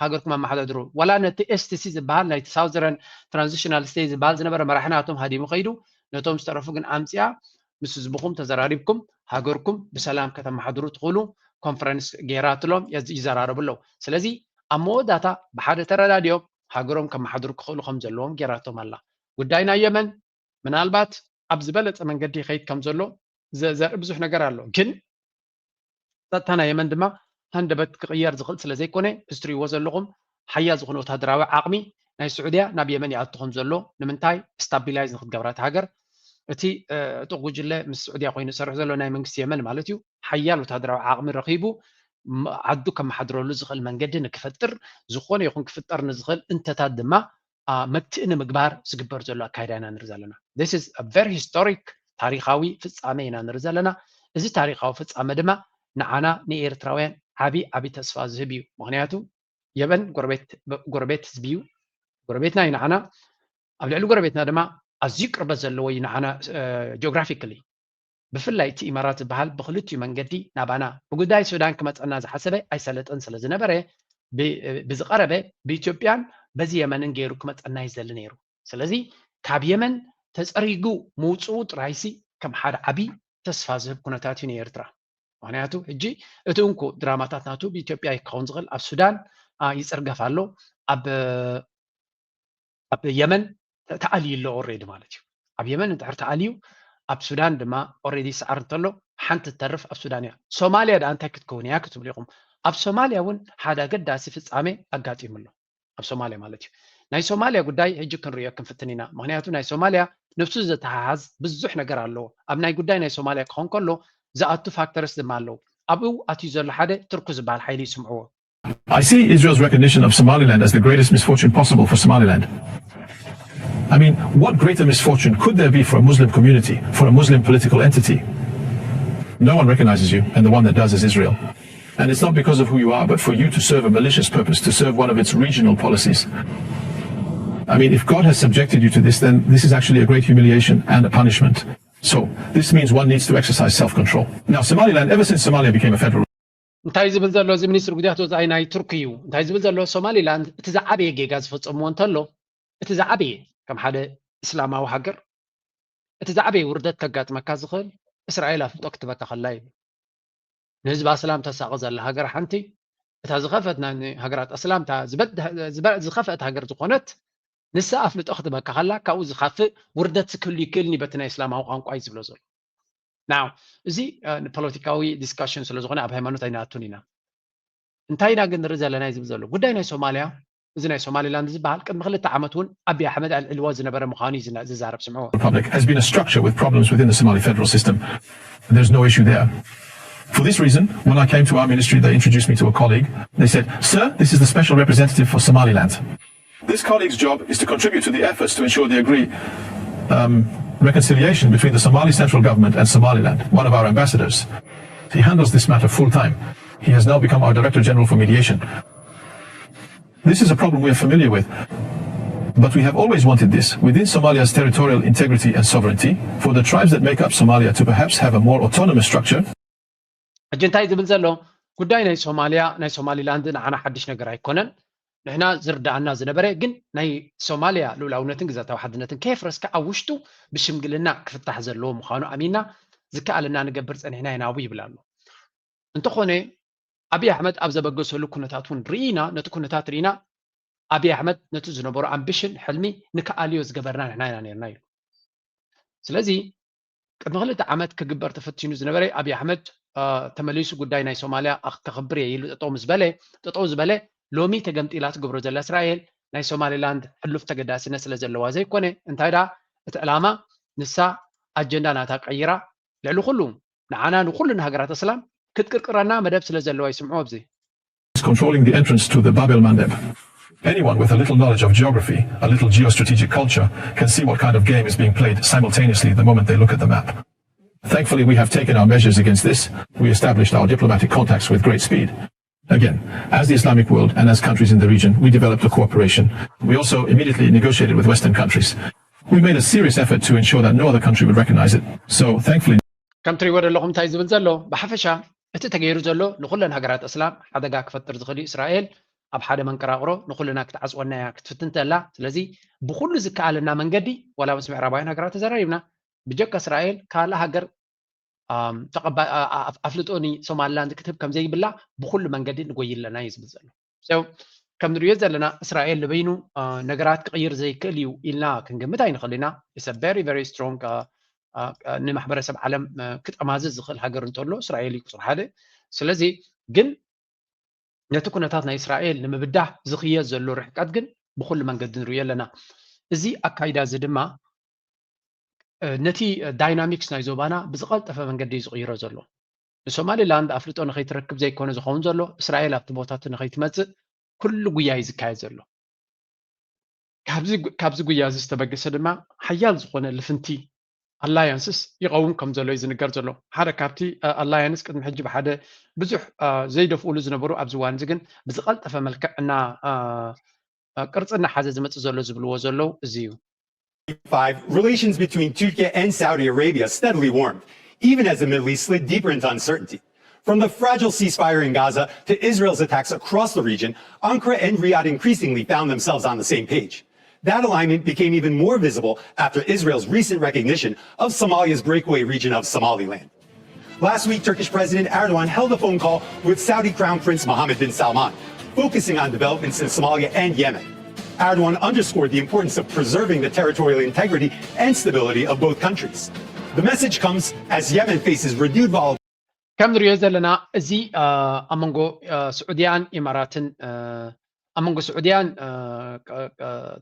ሃገርኩም ኣመሓዳድሩ ወላ ነቲ ኤስቲሲ ዝበሃል ናይቲ ሳውዘርን ትራንዚሽናል ስቴት ዝበሃል ዝነበረ መራሕናቶም ሃዲሙ ኸይዱ ነቶም ዝተረፉ ግን ኣምፅያ ምስ ህዝብኩም ተዘራሪብኩም ሃገርኩም ብሰላም ከተመሓድሩ ትኽእሉ ኮንፈረንስ ጌራትሎም ይዘራረቡለው ስለዚ ኣብ መወዳእታ ብሓደ ተረዳድዮም ሃገሮም ከመሓድሩ ክኽእሉ ከም ዘለዎም ጌራቶም ኣላ ጉዳይ ናይ የመን ምናልባት ኣብ ዝበለፀ መንገዲ ይኸይድ ከም ዘሎ ዘርኢ ብዙሕ ነገር ኣሎ ግን ጸጥታ ናይ የመን ድማ ሃንደበት ክቕየር ዝኽእል ስለ ዘይኮነ እስትሪእዎ ዘለኹም ሓያል ዝኾነ ወታደራዊ ዓቕሚ ናይ ስዑድያ ናብ የመን ይኣቱ ከም ዘሎ ንምንታይ ስታቢላይዝ ንክትገብራ እቲ ሃገር እቲ እጡቕ ጉጅለ ምስ ስዑድያ ኮይኑ ዝሰርሕ ዘሎ ናይ መንግስቲ የመን ማለት እዩ ሓያል ወታደራዊ ዓቕሚ ረኺቡ ዓዱ ከመሓድረሉ ዝኽእል መንገዲ ንክፈጥር ዝኾነ ይኹን ክፍጠር ንዝኽእል እንተታት ድማ መብትእ ንምግባር ዝግበር ዘሎ ኣካይዳ ኢና ንርኢ ዘለና this is a very historic ታሪኻዊ ፍጻሜ ኢና ንርኢ ዘለና እዚ ታሪኻዊ ፍጻሜ ድማ ንዓና ንኤርትራውያን ዓብይ ተስፋ ዝህብ እዩ ምክንያቱ የመን ጎረቤት ህዝቢ እዩ ጎረቤትና እዩ ንዓና ኣብ ልዕሊ ጎረቤትና ድማ ኣዝዩ ቅርበት ዘለዎ እዩ ንዓና ጂኦግራፊካሊ ብፍላይ እቲ ኢማራት ዝበሃል ብክልቲኡ መንገዲ ናባና ብጉዳይ ሱዳን ክመፀና ዝሓሰበ ኣይሰለጠን ስለ ዝነበረ ብዝቐረበ ብኢትዮጵያን በዚ የመንን ገይሩ ክመፀና ይዘሊ ነይሩ ስለዚ ካብ የመን ተፀሪጉ ምውፅኡ ጥራይሲ ከም ሓደ ዓብይ ተስፋ ዝህብ ኩነታት እዩ ንኤርትራ ምክንያቱ ሕጂ እቲ እንኩ ድራማታት ናቱ ብኢትዮጵያ ይከውን ዝኽእል ኣብ ሱዳን ይፅርገፍ ኣሎ ኣብ የመን ተኣልዩ ኣሎ ኦልሬዲ ማለት እዩ ኣብ የመን እንድሕር ተኣልዩ ኣብ ሱዳን ድማ ኦልሬዲ ሰዓር እንተሎ ሓንቲ ተርፍ ኣብ ሱዳን እያ ሶማልያ ዳ እንታይ ክትከውን እያ ክትብሉ ኢኹም ኣብ ሶማልያ እውን ሓደ ኣገዳሲ ፍጻሜ ኣጋጢሙ ኣሎ ኣብ ሶማልያ ማለት እዩ ናይ ሶማልያ ጉዳይ ሕጂ ክንሪኦ ክንፍትን ኢና ምክንያቱ ናይ ሶማልያ ነፍሱ ዘተሓሓዝ ብዙሕ ነገር ኣለዎ ኣብ ናይ ጉዳይ ናይ ሶማልያ ክኾን ከሎ ዝኣቱ ፋክተርስ ድማ ኣለዉ ኣብኡ ኣትዩ ዘሎ ሓደ ትርኩ ዝበሃል ሓይሊ ይስምዕዎ I see Israel's recognition of Somaliland as the greatest misfortune possible for Somaliland. I mean, what greater misfortune could there be for a Muslim community, for a Muslim political entity? No one recognizes you, and the one that does is Israel. And it's not because of who you are, but for you to serve a malicious purpose, to serve one of its regional policies. I mean, if God has subjected you to this, then this is actually a great humiliation and a punishment. So this means one needs to exercise self-control. Now, Somaliland, ever since Somalia became a federal እንታይ ዝብል ዘሎ እዚ ሚኒስትር ጉዳያት ወፃኢ ናይ ቱርኪ እዩ እንታይ ዝብል ዘሎ ሶማሊላንድ እቲ ዝዓበየ ጌጋ ዝፈፀምዎ እንተሎ እቲ ዝዓበየ ከም ሓደ እስላማዊ ሃገር እቲ ዝዓበየ ውርደት ከጋጥመካ ዝኽእል እስራኤል ኣፍልጦ ክትበካ ከላ እዩ ንህዝባ እስላም ተሳቕ ዘላ ሃገር ሓንቲ እታ ዝኸፈት ናይ ሃገራት እስላምታ ዝኸፈት ሃገር ዝኾነት ንሳ ኣፍልጦ ክትበካ ከላ ካብኡ ዝኻፍእ ውርደት ክህሉ ይክእልኒ በቲ ናይ እስላማዊ ቋንቋ እዩ ዝብሎ ዘሎ ናው እዚ ፖለቲካዊ ዲስካሽን ስለ ዝኾነ ኣብ ሃይማኖት ኣይናኣቱን ኢና እንታይ ኢና ግን ንርኢ ዘለና ዝብል ዘሎ ጉዳይ ናይ ሶማልያ እዚ ናይ ሶማሊላንድ ዝበሃል ቅድሚ 2 ዓመት እውን አብይ አሕመድ አልዕልዋ ዝነበረ ምዃኑ ዝዛረብ ስምዑ Republic has been a structure with problems within the Somali federal system. There's no issue there. For this reason, when I came to our ministry, they introduced me to a colleague. They said, "Sir, this is the special representative for Somaliland." This colleague's job is to contribute to the efforts to ensure the agreed reconciliation between the Somali central government and Somaliland, one of our ambassadors. He handles this matter full time. He has now become our Director General for Mediation. This is a problem we are familiar with, but we have always wanted this within Somalia's territorial integrity and sovereignty for the tribes that make up Somalia to perhaps have a more autonomous structure. أجنتاي زبل زلوا قداي ناي سوماليا ناي سوماليلاند نحنا حدش نقرأ يكونن نحنا زرد عنا زنبرة جن ناي سوماليا لولا ونتن جزاتا وحدنتن كيف رسك أوشتو بشمجلنا كفتح زلوا مخانو أمينا ذكاء لنا نجبرت أن هنا يناوي بلانو انتو خوني أبي أحمد أبزا بقصه له كنتاتون رينا نتكون كنتات رينا أبي أحمد نتوزن برو أمبيشن حلمي نكاليوز جبرنا هنا نير سلازي قد مغلط عمد كجبر تفتينو زنبري أبي أحمد تمليسو قداي ناي سوماليا تخبري يلو تطو زبالة لومي تجمت إلى تجبرو زل إسرائيل ناي سومالي لاند حلوف تجداس الناس اللي زلوا زي كونه انت هيدا العلامة نسا أجندة ناتاك عيرة لعلو كلهم نعنا نقولنا هجرات السلام كتكررنا مدب سل زلوا يسمعوا بزي controlling the entrance to the Bab el-Mandeb. Anyone with a little knowledge of geography, a little geostrategic culture, can see what kind of game is being played simultaneously the moment they look at the map. Thankfully, we have taken our measures against this. We established our diplomatic contacts with great speed. Again, as the Islamic world and as countries in the region, we developed a cooperation. We also immediately negotiated with Western countries. We made a serious effort to ensure that no other country would recognize it. So, thankfully... كمتري ور لهم تايز بنزلو بحفشة أنت تغيروا زلو نقولنا هجرات إسلام حدا جاك فتر دخلي إسرائيل أب حدا من كراغرو نقولنا كتعز ونا كتفتنت لا لذي بخل زكاة لنا من جدي ولا مسمع ربعين هجرات زرايبنا بجك إسرائيل كلا هجر تقبل أفلتوني سوماليلاند كتب كم زي بالله بخل من جدي نقول لنا يزبزلو so كم نريد لنا إسرائيل لبينو نجارات غير زي كليو إلنا كنجمتين خلينا it's a very very strong نمحبر سب عالم كت أمازز خل هجر نطلو إسرائيل يكسر هذا سلزي جن نتكونتاتنا إسرائيل لما بدأ زخية زلوا رح كاتجن بخل من قد نريد لنا زي أكيدا زدما نتي دايناميكس نايزوبانا بزقلت فمن قد يزغير زلوا الصومالي لاند أفلتون نخيت ركب زي كونه زخون زلوا إسرائيل أبتبوتات نخيت مزق كل جيايز كاي زلوا كابز جياز استبقى سدما حيال زخون الفنتي alliances يقوم كم زلوا إذا نقدر زلوا هذا كابتي alliance كنا نحجب هذا بزح زي دفعوا لزنا برو أبزوان زجن بزقلت فملك أنا قرصنا حاجة زي ما تزلوا زبلوا زلوا زيو. Relations between Turkey and Saudi Arabia steadily warmed, even as the Middle East slid deeper into uncertainty. From the fragile ceasefire in Gaza to Israel's attacks across the region, Ankara and Riyadh increasingly found themselves on the same page. That alignment became even more visible after Israel's recent recognition of Somalia's breakaway region of Somaliland. Last week, Turkish President Erdogan held a phone call with Saudi Crown Prince Mohammed bin Salman, focusing on developments in Somalia and Yemen. Erdogan underscored the importance of preserving the territorial integrity and stability of both countries. The message comes as Yemen faces renewed volatility. كم رياضة لنا زي أمانجو سعوديان إماراتن أمانجو سعوديان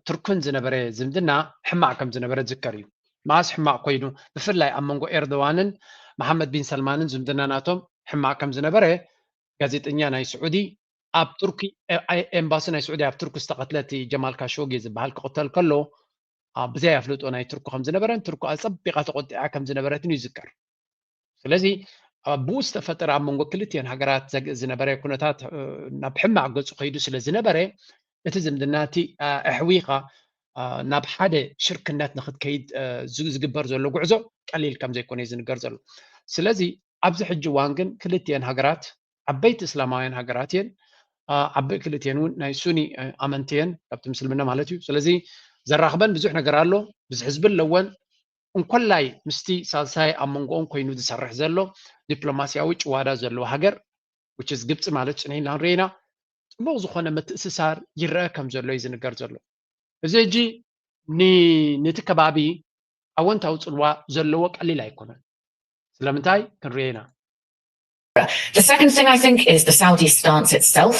تركن زنبرة زمدنا حماق كم زنبرة ذكريو ماس حماق قيدو بفرلاي أمانجو إردوانن محمد بن سلمان زمدنا ناتهم حماق كم زنبرة جازيتنيا ناي سعودي أب تركي إمباسنا سعودي أب تركي استقتلتي جمال كاشوجي زبهال قتل كله بزي أفلوت أنا تركو خمس زنبرة تركو أسبقة قطع كم زنبرة يذكر فلذي بوست فترة عم نقولتين هجرات زنبرة كنتات نبحمع قصو خيدو سلا زنبرة يتزم دناتي أحويقة نبحدة شركنات ناخد كيد زجبر زلو قعزو قليل كم زي كوني زنقر زلو سلازي أبزح الجوانجن كلتين هجرات عبيت إسلاميين هجراتين عبي كلتين نايسوني أمانتين أبتم سلمنا مالتيو سلازي زراخبان بزحنا قرالو بز حزب اللون ونكلاي مستي سالساي أمونغون كوينو دي سرح زلو دبلوماسياوي جوادا زلو هاجر which is جبت مالتش نحن لانرينا موضوع خنا متأسسار يرى كم زلو يزنقر زلو إذا جي نتكبابي أوان تاوتلوا زلوك اللي لا يكونن سلامتاي كنرينا. The second thing I think is the Saudi stance itself.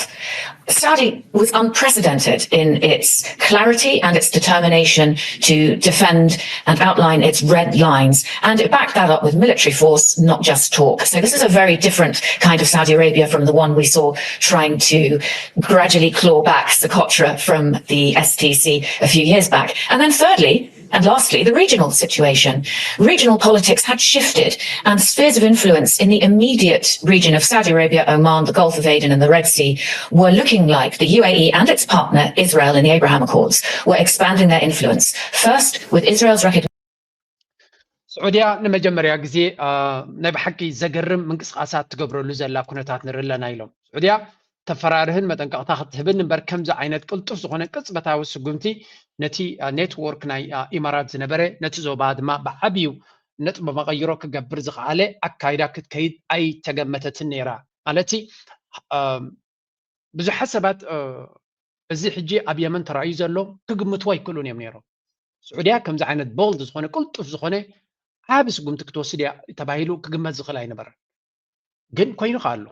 Saudi was unprecedented in its clarity and its determination to defend and outline its red lines. And it backed that up with military force, not just talk. So this is a very different kind of Saudi Arabia from the one we saw trying to gradually claw back Socotra from the STC a few years back. And then thirdly, and lastly, the regional situation. Regional politics had shifted and spheres of influence in the immediate region of Saudi Arabia, Oman, the Gulf of Aden and the Red Sea were looking like the UAE and its partner Israel in the Abraham Accords were expanding their influence. First, with Israel's recognition. سعودية نمجمريا جزي نبي حكي زجرم من قصات تقبروا لزلا كنتات نرلا نايلهم سعودية تفرارهن متن قطعت هبن بركم ز عينت قلت صغنا قص بتاوس قمتي نتي نتورك ناي إمارات زنبرة نتزو بعد ما بعبيو نت بمغيروك جبر زق عليه أكايدا كتكيد أي تجمتت النيرة التي ብዙሓት ሰባት እዚ ሕጂ ኣብ የመን ተራእዩ ዘሎ ክግምትዎ ኣይክእሉን እዮም ነይሮም ስዑድያ ከምዚ ዓይነት ቦልድ ዝኾነ ቁልጡፍ ዝኾነ ዓብ ስጉምቲ ክትወስድ እያ ተባሂሉ ክግመት ዝኽእል ኣይነበረን ግን ኮይኑ ኸ ኣሎ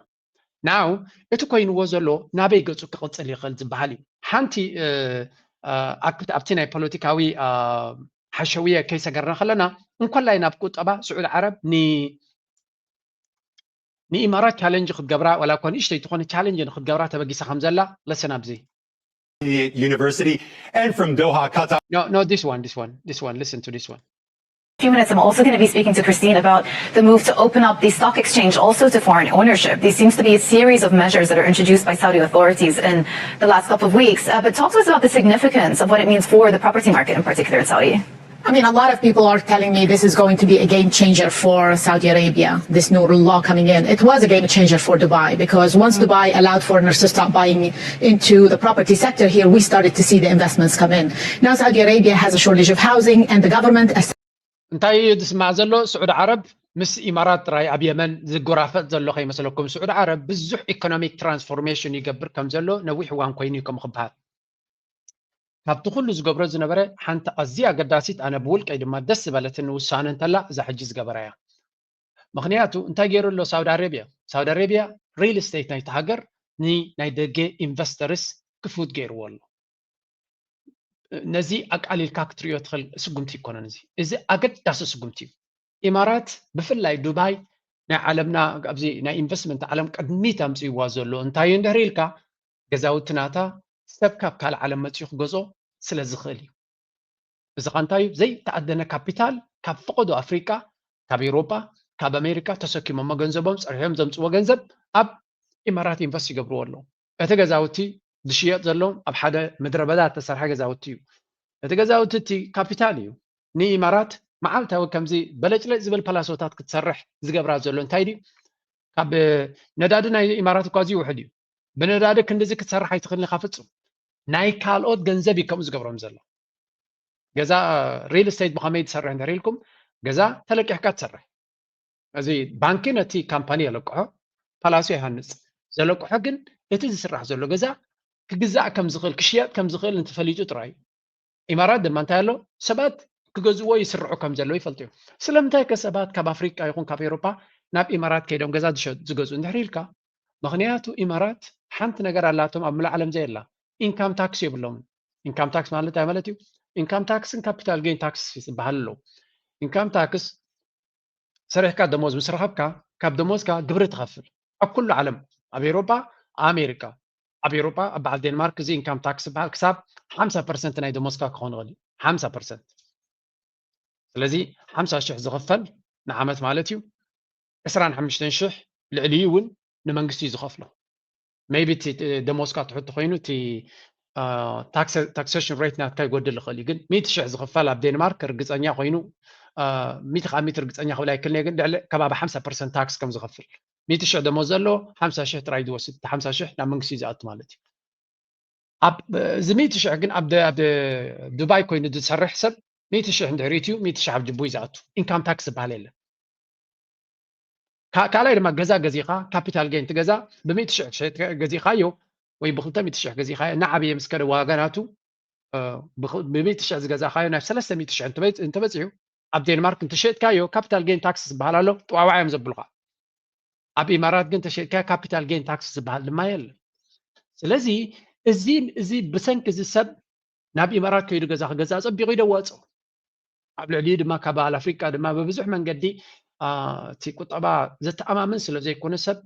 ናው እቲ ኮይንዎ ዘሎ ናበይ ገፁ ክቕፅል ይኽእል ዝበሃል እዩ ሓንቲ ኣብቲ ናይ ፖለቲካዊ ሓሸውየ ከይሰገርና ከለና እንኳላይ ናብ ቁጠባ ስዑድ ዓረብ ንኢማራት ቻሌንጅ ክትገብራ ወላ እኳ ንእሽተይ ዝኾነ ቻሌንጅ ንክትገብራ ተበጊሳ ከም ዘላ ለሰን ኣብዚ University and from Doha, Qatar. No, this one. Listen to this one. A few minutes, I'm also going to be speaking to Christine about the move to open up the stock exchange also to foreign ownership. There seems to be a series of measures that are introduced by Saudi authorities in the last couple of weeks. But talk to us about the significance of what it means for the property market in particular in Saudi. I mean, a lot of people are telling me this is going to be a game changer for Saudi Arabia, this new law coming in. It was a game changer for Dubai because once Dubai allowed foreigners to start buying into the property sector here, we started to see the investments come in. Now Saudi Arabia has a shortage of housing and the government... እንታይ ዝስማዕ ዘሎ ስዑድ ዓረብ ምስ ኢማራት ራይ ኣብ የመን ዝጎራፈጥ ዘሎ ከይመስለኩም ስዑድ ዓረብ ብዙሕ ኢኮኖሚክ ትራንስፎርሜሽን ይገብር ከም ዘሎ ነዊሕ እዋን ኮይኑ ከም ክበሃል ካብቲ ኩሉ ዝገብሮ ዝነበረ ሓንቲ ኣዝያ ኣገዳሲት ኣነ ብውልቀይ ድማ ደስ ዝበለትን ውሳነ እንተላ እዛ ሕጂ ዝገበራ እያ ምክንያቱ እንታይ ገይሩ ኣሎ ሳውዲ ኣረቢያ ሪል ስቴት ናይቲ ሃገር ናይ ደገ ኢንቨስተርስ ክፉት ገይርዎ ኣሎ ነዚ ኣቃሊልካ ክትሪኦ ትኽእል ስጉምቲ ይኮነን እዚ ኣገዳሲ ስጉምቲ እዩ ኢማራት ብፍላይ ዱባይ ናይ ዓለምና ኣብዚ ናይ ኢንቨስትመንት ዓለም ቅድሚት ኣምፅይዋ ዘሎ እንታይ እንድሕር ኢልካ ገዛውቲ ናታ ሰብ ካብ ካልእ ዓለም መፅኡ ክገዝኦ ስለ ዝኽእል እዩ እዚ ኸ እንታይ እዩ ዘይተኣደነ ካፒታል ካብ ፍቕዱ ኣፍሪቃ ካብ ኤውሮጳ ካብ ኣሜሪካ ተሰኪሞሞ ገንዘቦም ፀሪሖም ዘምፅዎ ገንዘብ ኣብ ኢማራት ኢንቨስት ይገብርዎ ኣለዉ እቲ ገዛውቲ ዝሽየጥ ዘሎ ኣብ ሓደ ምድረ በዳ ተሰርሐ ገዛውቲ እዩ እቲ ገዛውቲ እቲ ካፒታል እዩ ንኢማራት መዓልታዊ ከምዚ በለጭለጭ ዝብል ፓላሶታት ክትሰርሕ ዝገብራ ዘሎ እንታይ ድዩ ካብ ነዳዲ ናይ ኢማራት እኳ እዚ ውሕድ እዩ ብነዳዲ ክንዲዚ ክትሰርሕ ኣይትኽእልኒ ኢኻ ፍፁም ናይ ካልኦት ገንዘብ እዩ ከምኡ ዝገብሮም ዘሎ ገዛ ሪል ስቴት ብኸመይ ትሰርሕ እንድሕር ኢልኩም ገዛ ተለቂሕካ ትሰርሕ እዚ ባንኪ ነቲ ካምፓኒ የለቅሖ ፓላሶ ይሃንፅ ዘለቅሖ ግን እቲ ዝስራሕ ዘሎ ገዛ ክግዛእ ከም ዝኽእል ክሽየጥ ከም ዝኽእል እንትፈሊጡ ጥራይ ኢማራት ድማ እንታይ ኣሎ ሰባት ክገዝዎ ይስርዑ ከም ዘለዎ ይፈልጡ እዮም ስለምንታይ ከሰባት ካብ ኣፍሪቃ ይኹን ካብ ኤውሮጳ ናብ ኢማራት ከይዶም ገዛ ዝገዝኡ እንድሕር ኢልካ ምክንያቱ ኢማራት ሓንቲ ነገር ኣላቶም ኣብ ምሉእ ዓለም ዘየላ ኢንካም ታክስ የብሎም ኢንካም ታክስ ማለት እንታይ ማለት እዩ ኢንካም ታክስን ካፒታል ጌን ታክስ ዝበሃል ኣለዉ ኢንካም ታክስ ሰሪሕካ ደሞዝ ምስ ረኸብካ ካብ ደሞዝካ ግብሪ ትኸፍል ኣብ ኩሉ ዓለም ኣብ ኤውሮጳ ኣሜሪካ ኣብ ኤውሮጳ ኣብ በዓል ዴንማርክ እዚ ኢንካም ታክስ ዝበሃል ክሳብ 50% ናይ ደሞዝካ ክኾን ይኽእል እዩ 50% ስለዚ 50,000 ዝኽፈል ንዓመት ማለት እዩ 25,000 ልዕሊኡ እውን ንመንግስቲ እዩ ዝኸፍሎ ሜይቢ እቲ ደሞዝካ ትሕቲ ኮይኑ እቲ ታክሴሽን ሬት ናትካ ይጎድል ይኽእል እዩ ግን 100,000 ዝኽፈል ኣብ ዴንማርክ ርግፀኛ ኮይኑ 100 ርግፀኛ ክብል ኣይክልኒ ግን ልዕሊ ከባቢ 50% ታክስ ከም ዝኸፍል 100,000 ደሞዝ ዘለዎ 50,000 ጥራይ ዝወስድ 50,000 ናብ መንግስቲ ዝኣቱ ማለት እዩ እዚ 100,000 ግን ኣብ ዱባይ ኮይኑ ዝሰርሕ ሰብ 100,000 እንድሕር ኢትዩ 100,000 ኣብ ጅቡ ዝኣቱ ኢንካም ታክስ ዝበሃል የለን ካልኣይ ድማ ገዛ ገዚኻ ካፒታል ጌን ትገዛ ብ100,000 ገዚኻዮ ወይ ብ200,000 ገዚኻዮ ንዓበየ ምስ ከደ ዋጋ ናቱ ብ100,000 ዝገዛኻዮ ናብ 300,000 እንተበፂሑ ኣብ ዴንማርክ እንተሸጥካዮ ካፒታል ጌን ታክስ ዝበሃል ኣሎ ጥዋዋዕ እዮም ዘብሉኻ ኣብ ኢማራት ግን ተሸጥካዮ ካፒታል ጌን ታክስ ዝበሃል ድማ የለን ስለዚ እዚ ብሰንኪ እዚ ሰብ ናብ ኢማራት ከይዱ ገዛ ክገዛ ፀቢቑ ይደወፆ ኣብ ልዕሊኡ ድማ ካብ በዓል ኣፍሪቃ ድማ ብብዙሕ መንገዲ እቲ ቁጠባ ዘተኣማምን ስለ ዘይኮነ ሰብ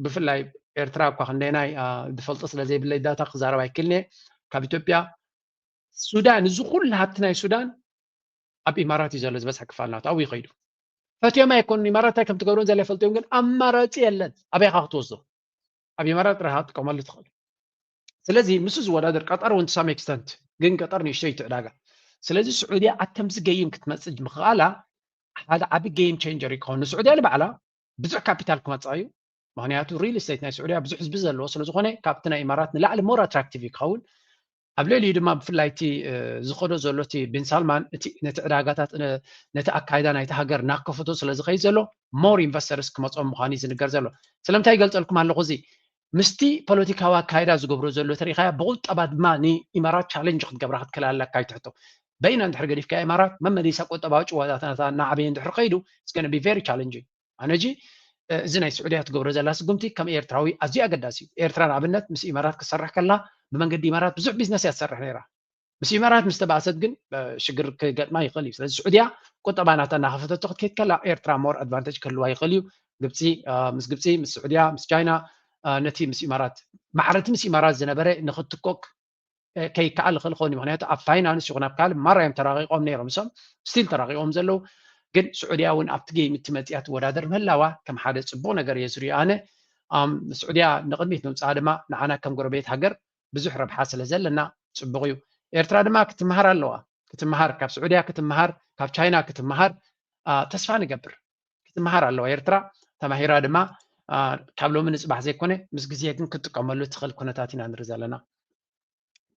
ብፍላይ ኤርትራ እኳ ክንደናይ ዝፈልጦ ስለ ዘይብለይ ዳታ ክዛረብ ኣይክልኒ ካብ ኢትዮጵያ ሱዳን እዚ ኩሉ ሃብቲ ናይ ሱዳን ኣብ ኢማራት እዩ ዘሎ ዝበዝሐ ክፋል ናቱ ኣብኡ ይኸይዱ ፈትዮም ኣይኮኑ ኢማራት እንታይ ከም ትገብሮን ዘላ ይፈልጥዮም ግን ኣማራፂ የለን ኣበይካ ክትወስዶ ኣብ ኢማራት ጥራይ ክትጥቀመሉ ትኽእል ስለዚ ምስ ዝወዳደር ቀጠር እውን ሳም ኤክስተንት ግን ቀጠር ንእሽተይ ትዕዳጋ ስለዚ ስዑድያ ኣተምዚ ገይም ክትመፅእ ምኽኣላ ሓደ ዓቢ ጌም ቼንጀር ይከውን ንስዑድያ ንባዕላ ብዙሕ ካፒታል ክመፅእ እዩ ምክንያቱ ሪል ስቴት ናይ ስዑድያ ብዙሕ ህዝቢ ዘለዎ ስለ ዝኾነ ካብቲ ናይ ኢማራት ንላዕሊ ሞር ኣትራክቲቭ ይክኸውን ኣብ ልዕሊኡ ድማ ብፍላይ እቲ ዝኸዶ ዘሎ እቲ ቢን ሳልማን ነቲ ዕዳጋታት ነቲ ኣካይዳ ናይቲ ሃገር እናከፈቶ ስለ ዝኸይድ ዘሎ ሞር ኢንቨስተርስ ክመፅኦም ምዃኑ እዩ ዝንገር ዘሎ ስለምንታይ ይገልፀልኩም ኣለኹ እዚ مستي بوليتيكاوا كايدا زغبرو زلو تاريخا بقلطبا دما ني امارات تشالنج ክትገብራ ክትከላላ ካይትሕቶ بين اندحر قديف كا امارات ممديسا قطبا ጨዋታታታ ናዓበይ እንድሕር ከይዱ it's going to be very challenging አነጂ እዚ ናይ ስዑድያ ትገብሮ ዘላ ስጉምቲ ከም ኤርትራዊ ኣዝዩ ኣገዳሲ እዩ ኤርትራ ንኣብነት ምስ ኢማራት ክሰርሕ ከላ ብመንገዲ ኢማራት ብዙሕ ቢዝነስ እያ ትሰርሕ ነይራ ምስ ኢማራት ምስ ተባእሰት ግን ሽግር ክገጥማ ይኽእል እዩ ስለዚ ስዑድያ ቁጠባ ናታ እናኸፈተቶ ክትከይድ ከላ ኤርትራ ሞር ኣድቫንቴጅ ክህልዋ ይኽእል እዩ ግብፂ ምስ ስዑድያ ምስ ቻይና ነቲ ምስ ኢማራት ማዕረቲ ምስ ኢማራት ዝነበረ ንኽትኮክ ከይከኣል ክእል ክኸውን እዩ ምክንያቱ ኣብ ፋይናንስ ይኹን ኣብ ካልእ ማርያም ተራቂቖም ነይሮም እሶም ስቲል ተራቂቖም ዘለው ግን ስዑድያ እውን ኣብቲ ጌም እትመፅያ ትወዳደር ምህላዋ ከም ሓደ ፅቡቅ ነገር እየ ዝሪኦ ኣነ ስዑድያ ንቅድሚት ምምፃኣ ድማ ንዓና ከም ጎረቤት ሃገር ብዙሕ ረብሓ ስለ ዘለና ፅቡቅ እዩ ኤርትራ ድማ ክትመሃር ኣለዋ ክትመሃር ካብ ስዑድያ ክትመሃር ካብ ቻይና ክትመሃር ተስፋ ንገብር ክትመሃር ኣለዋ ኤርትራ ተማሂራ ድማ ካብ ሎሚ ንፅባሕ ዘይኮነ ምስ ግዜ ግን ክትጥቀመሉ ትኽእል ኩነታት ኢና ንርኢ ዘለና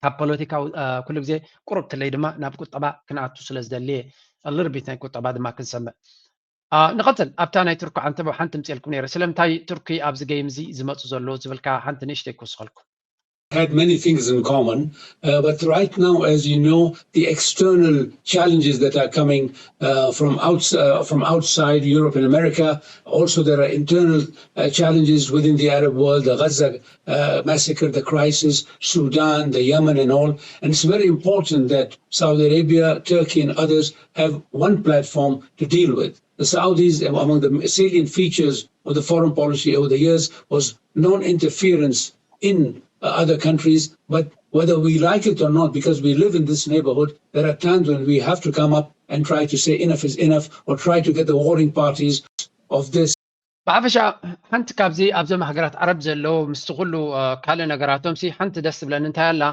ካብ ፖለቲካዊ ኩሉ ግዜ ቁሩብ ትለይ ድማ ናብ ቁጠባ ክንኣቱ ስለ ዝደልየ الربيت ናይ ቁጠባ ድማ ክንሰምዕ ንቐፅል ኣብታ ናይ ቱርኪ ሓንቲ ምፅልኩም ነይረ ስለምንታይ ቱርኪ ኣብዚ ጌም እዚ ዝመፁ ዘሎ ዝብልካ ሓንቲ ንእሽተይ ክውስኸልኩም had many things in common, but right now, as you know, the external challenges that are coming from outside Europe and America. Also, there are internal challenges within the Arab world: the Gaza massacre, the crisis, Sudan, the Yemen, and all. And it's very important that Saudi Arabia, Turkey, and others have one platform to deal with. The Saudis, among the salient features of the foreign policy over the years, was non-interference in other countries, but whether we like it or not, because we live in this neighborhood, there are times when we have to come up and try to say enough is enough, or try to get the warring parties of this. ብሓፈሻ ሓንቲ ካብዚ ኣብዞም ሃገራት ዓረብ ዘለዎ ምስ ኩሉ ካልእ ነገራቶም ሲ ሓንቲ ደስ ትብለኒ እንታይ ኣላ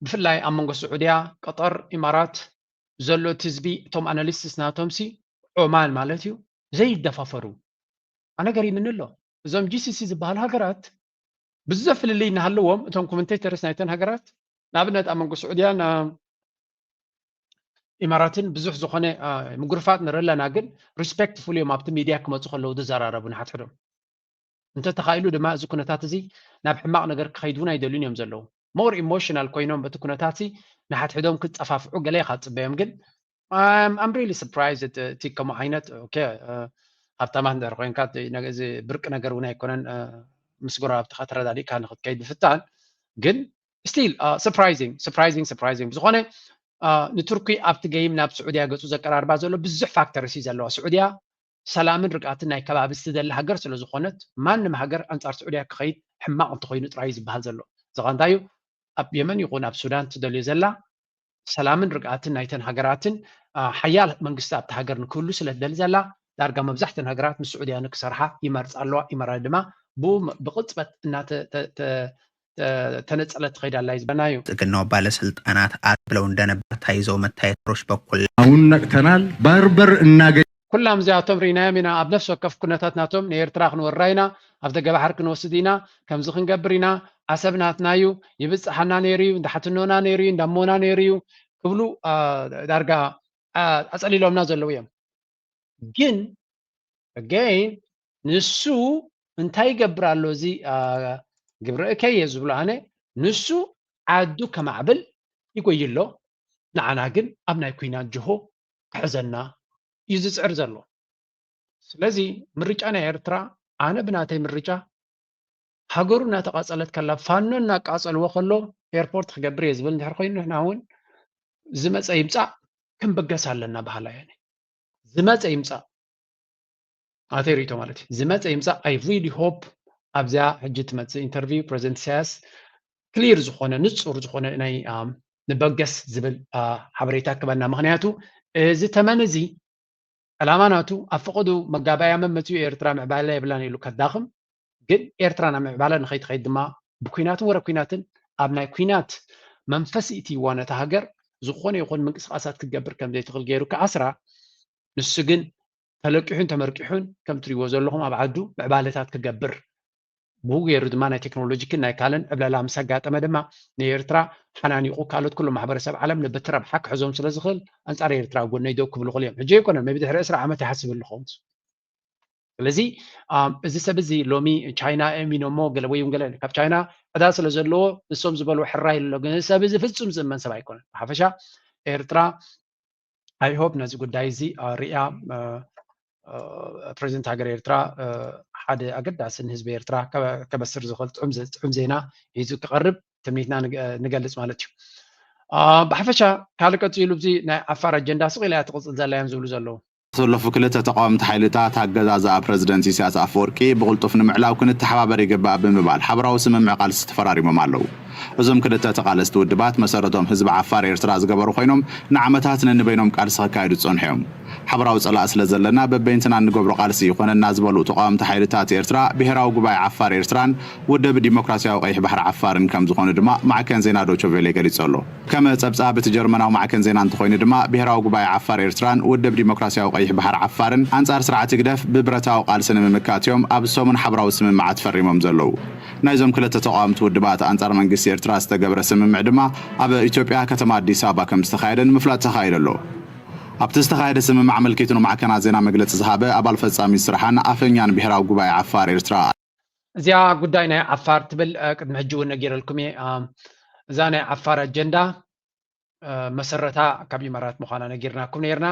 ብፍላይ ኣብ መንጎ ስዑድያ ቀጠር ኢማራት ዘሎ እቲ ህዝቢ እቶም ኣናሊስትስ ናቶም ሲ ዑማን ማለት እዩ ዘይደፋፈሩ ኣነ ገሪምኒ ኣሎ እዞም ጂሲሲ ዝበሃሉ ሃገራት بزاف اللي نهلوهم تون كومنتيترز نايتن هاجرات نابنت أمانكو السعودية إماراتين بزح زخانة مغرفات نرلا ناقل respectfully ما بتم ميديا كما تخلو ده زرارة بنحت حرم أنت تخيلوا دماء زكونة تاتزي ناب حماق نقر خيدونا يدلون يوم زلو more emotional كوينهم بتكونة تاتي نحت حدهم كنت أفاف عقلي خات بيمكن I'm really surprised that تيكا معينات okay هبتمان در خوين كات نجزي برك نقرونا يكونن مسجورة بتخاطر ذلك كان خد كيد بفتان جن still surprising بزخانة نتركي أبت جيم ناب سعودية قصو ذكر أربعة زلوا بزح فاكتور سيزلوا سعودية سلام رقعتنا كباب استدل هجر سلوا زخانة ما نم هجر أنصار سعودية كخيد حما أنتخين ترايز بهالزلوا زخان تايو أب يمن يكون أب السودان تدل يزلا سلام رقعتنا يتن هجراتن حيال من قصة هجر نكله سلة دل زلا دارجا مبزحتن هجرات من السعودية نكسرها يمارس الله إمارات دما بو بقطبة إنها تنتقلت خير الله يزبنايو. كأنه بالسلطنات قبلوا عندنا بتايزو متايت روش بكل. أونك تنال بربر الناجي. كلهم زي عتمرينا منا بنفس وقف كنا تاتناتهم نير تراخ نورينا أفضل جبا حرك نوسدينا كم زخن جبرينا عسبنا تنايو يبص حنا نيريو دحتنونا نيريو دمونا نيريو قبلوا درجة أسألي لهم نازل لويهم. جن again نسو እንታይ ይገብራሉ እዚ ግብረ ከየ ዝብሉ ኣነ ንሱ ዓዱ ከማዕብል ይቆይሎ ንዓና ግን ኣብ ናይ ኩናት ጅሆ ክሕዘና እዩ ዝፅዕር ዘሎ ስለዚ ምርጫ ናይ ኤርትራ ኣነ ብናተይ ምርጫ ሃገሩ እናተቃፀለት ከላ ፋኖ እናቃፀልዎ ከሎ ኤርፖርት ክገብር እየ ዝብል እንድሕር ኮይኑ ንሕና እውን ዝመፀ ይምፃእ ክንበገስ ኣለና ባህላ እየ ዝመፀ ይምፃእ أثيريتو مالتي زمات إمسا I really hope أبزع حجة مات interview present سياس clear زخونة نتصور زخونة إني نبغس زبل حبريتك كبرنا مغنياتو زي تمانزي الأماناتو أفقدوا مجابايا من متيو إيرترا معبالة يبلاني لو كداخم جد إيرترا معبالة نخيط خيط دما بكويناتو ورا كويناتن أبناء كوينات منفسيتي وانا تهجر زخونة يقول من قصات كجبر كم دي تغل جيرو كأسرع نسجن تلقحون تمرقحون كم تريوزوا لهم أبعدوا بعبالتات كجبر بو غير دمانة تكنولوجي كنا يكالن قبل لا مسجات أمدما نيرترا حناني قالت كل محبر سبع عالم نبترا بحق حزوم سلزخل أنت أرى يرترا قلنا يدوك بالغليم حجي كنا ما بدي أسرع عم تحسب الخمس ስለዚህ እዚ ሰብ እዚ ሎሚ ቻይና እሚኖሞ ገለ ወይ ገለ ካብ ቻይና ዕዳ ስለ ዘለዎ ንሶም ዝበልዎ ሕራይ ኣሎ ግን ሰብ እዚ ፍጹም ዝእመን ሰብ ኣይኮነን ብሓፈሻ ኤርትራ አይ ሆፕ ነዚ ጉዳይ እዚ ሪያ ፕሬዚደንት ሃገር ኤርትራ ሓደ ኣገዳስን ህዝቢ ኤርትራ ከበስር ዝኽእል ጥዑም ዜና ሒዙ ክቐርብ ትምኒትና ንገልፅ ማለት እዩ ብሓፈሻ ካልእ ቀፂሉ እዚ ናይ ዓፋር ኣጀንዳ ስቂላ እያ ትቕፅል ዘላ እዮም ዝብሉ ዘለዉ ተሰለፉ ክልተ ተቃወምቲ ሓይልታት ኣገዛዝኣ ፕረዚደንት ኢሳያስ ኣፈወርቂ ብቕልጡፍ ንምዕላው ክንተሓባበር ይግባእ ብምባል ሓበራዊ ስምምዕ ቃልሲ ተፈራሪሞም ኣለዉ እዞም ክልተ ተቃለስቲ ውድባት መሰረቶም ህዝቢ ዓፋር ኤርትራ ዝገበሩ ኮይኖም ንዓመታት ነንበይኖም ቃልሲ ከካይዱ ፀንሖም ሓበራዊ ፀላእ ስለ ዘለና በበይንትና እንገብሮ ቃልሲ ይኾነና ዝበሉ ተቃወምቲ ሓይልታት ኤርትራ ብሄራዊ ጉባኤ ዓፋር ኤርትራን ውድብ ዲሞክራሲያዊ ቀይሕ ባሕሪ ዓፋርን ከም ዝኾኑ ድማ ማዕከን ዜና ዶይቼ ቬለ ገሊጹ ኣሎ ከም ፀብጻብ እቲ ጀርመናዊ ማዕከን ዜና እንተኮይኑ ድማ ብሄራዊ ጉባኤ ዓፋር ኤርትራን ውድብ ዲሞክራሲያዊ ቀይሕ ባሕሪ ዓፋርን ኣንጻር ስርዓት ግደፍ ብብረታዊ ቃልሲ ንምምካት እዮም ኣብ ሰሙን ሓበራዊ ስምምዓት ፈሪሞም ዘለዉ ናይዞም ክልተ ተቃወምቲ ውድባት ኣንጻር መንግስቲ ኤርትራ ዝተገብረ ስምምዕ ድማ ኣብ ኢትዮጵያ ከተማ አዲስ አበባ ከም ዝተኻየደን ምፍላጥ ተኻይደ ኣሎ ኣብቲ ዝተኻየደ ስምምዕ ኣመልኪቱ ንማዕከናት ዜና መግለፂ ዝሃበ ኣባል ፈጻሚ ስራሕን ኣፈኛን ብሄራዊ ጉባኤ ዓፋር ኤርትራ እዚኣ ጉዳይ ናይ ዓፋር ትብል ቅድሚ ሕጂ እውን ነጊረልኩም እየ እዛ ናይ ዓፋር ኣጀንዳ መሰረታ ካብ ኢማራት ምዃና ነጊርናኩም ነርና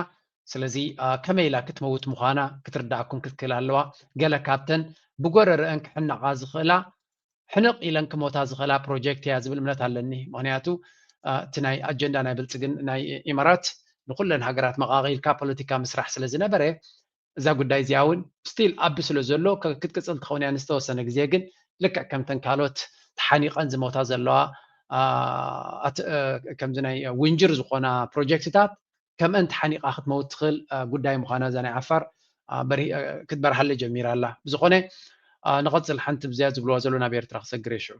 ስለዚ ከመይ ኢላ ክትመውት ምዃና ክትርዳእኩም ክትክእል ኣለዋ ገለ ካብተን ብጎረርአን ክሕነቓ ዝኽእላ ሕንቕ ኢለን ክሞታ ዝኽእላ ፕሮጀክት እያ ዝብል እምነት ኣለኒ ምክንያቱ እቲ ናይ ኣጀንዳ ናይ ብልፅግን ናይ ኢማራት ንኩለን ሃገራት መቃቂልካ ፖለቲካ ምስራሕ ስለ ዝነበረ እዛ ጉዳይ እዚኣ እውን ስቲል ኣብ ስለ ዘሎ ክትቅፅል ትኸውን እያ ንዝተወሰነ ግዜ ግን ልክዕ ከምተን ካልኦት ተሓኒቐን ዝሞታ ዘለዋ ከምዚ ናይ ውንጅር ዝኾና ፕሮጀክትታት ከምአን ተሓኒቓ ክትመውት ትኽእል ጉዳይ ምዃና እዛ ናይ ዓፋር ክትበርሓለ ጀሚራ ኣላ ብዝኾነ نقص الحنت بزياد زبلوا زلونا بيرترا خسجر يشو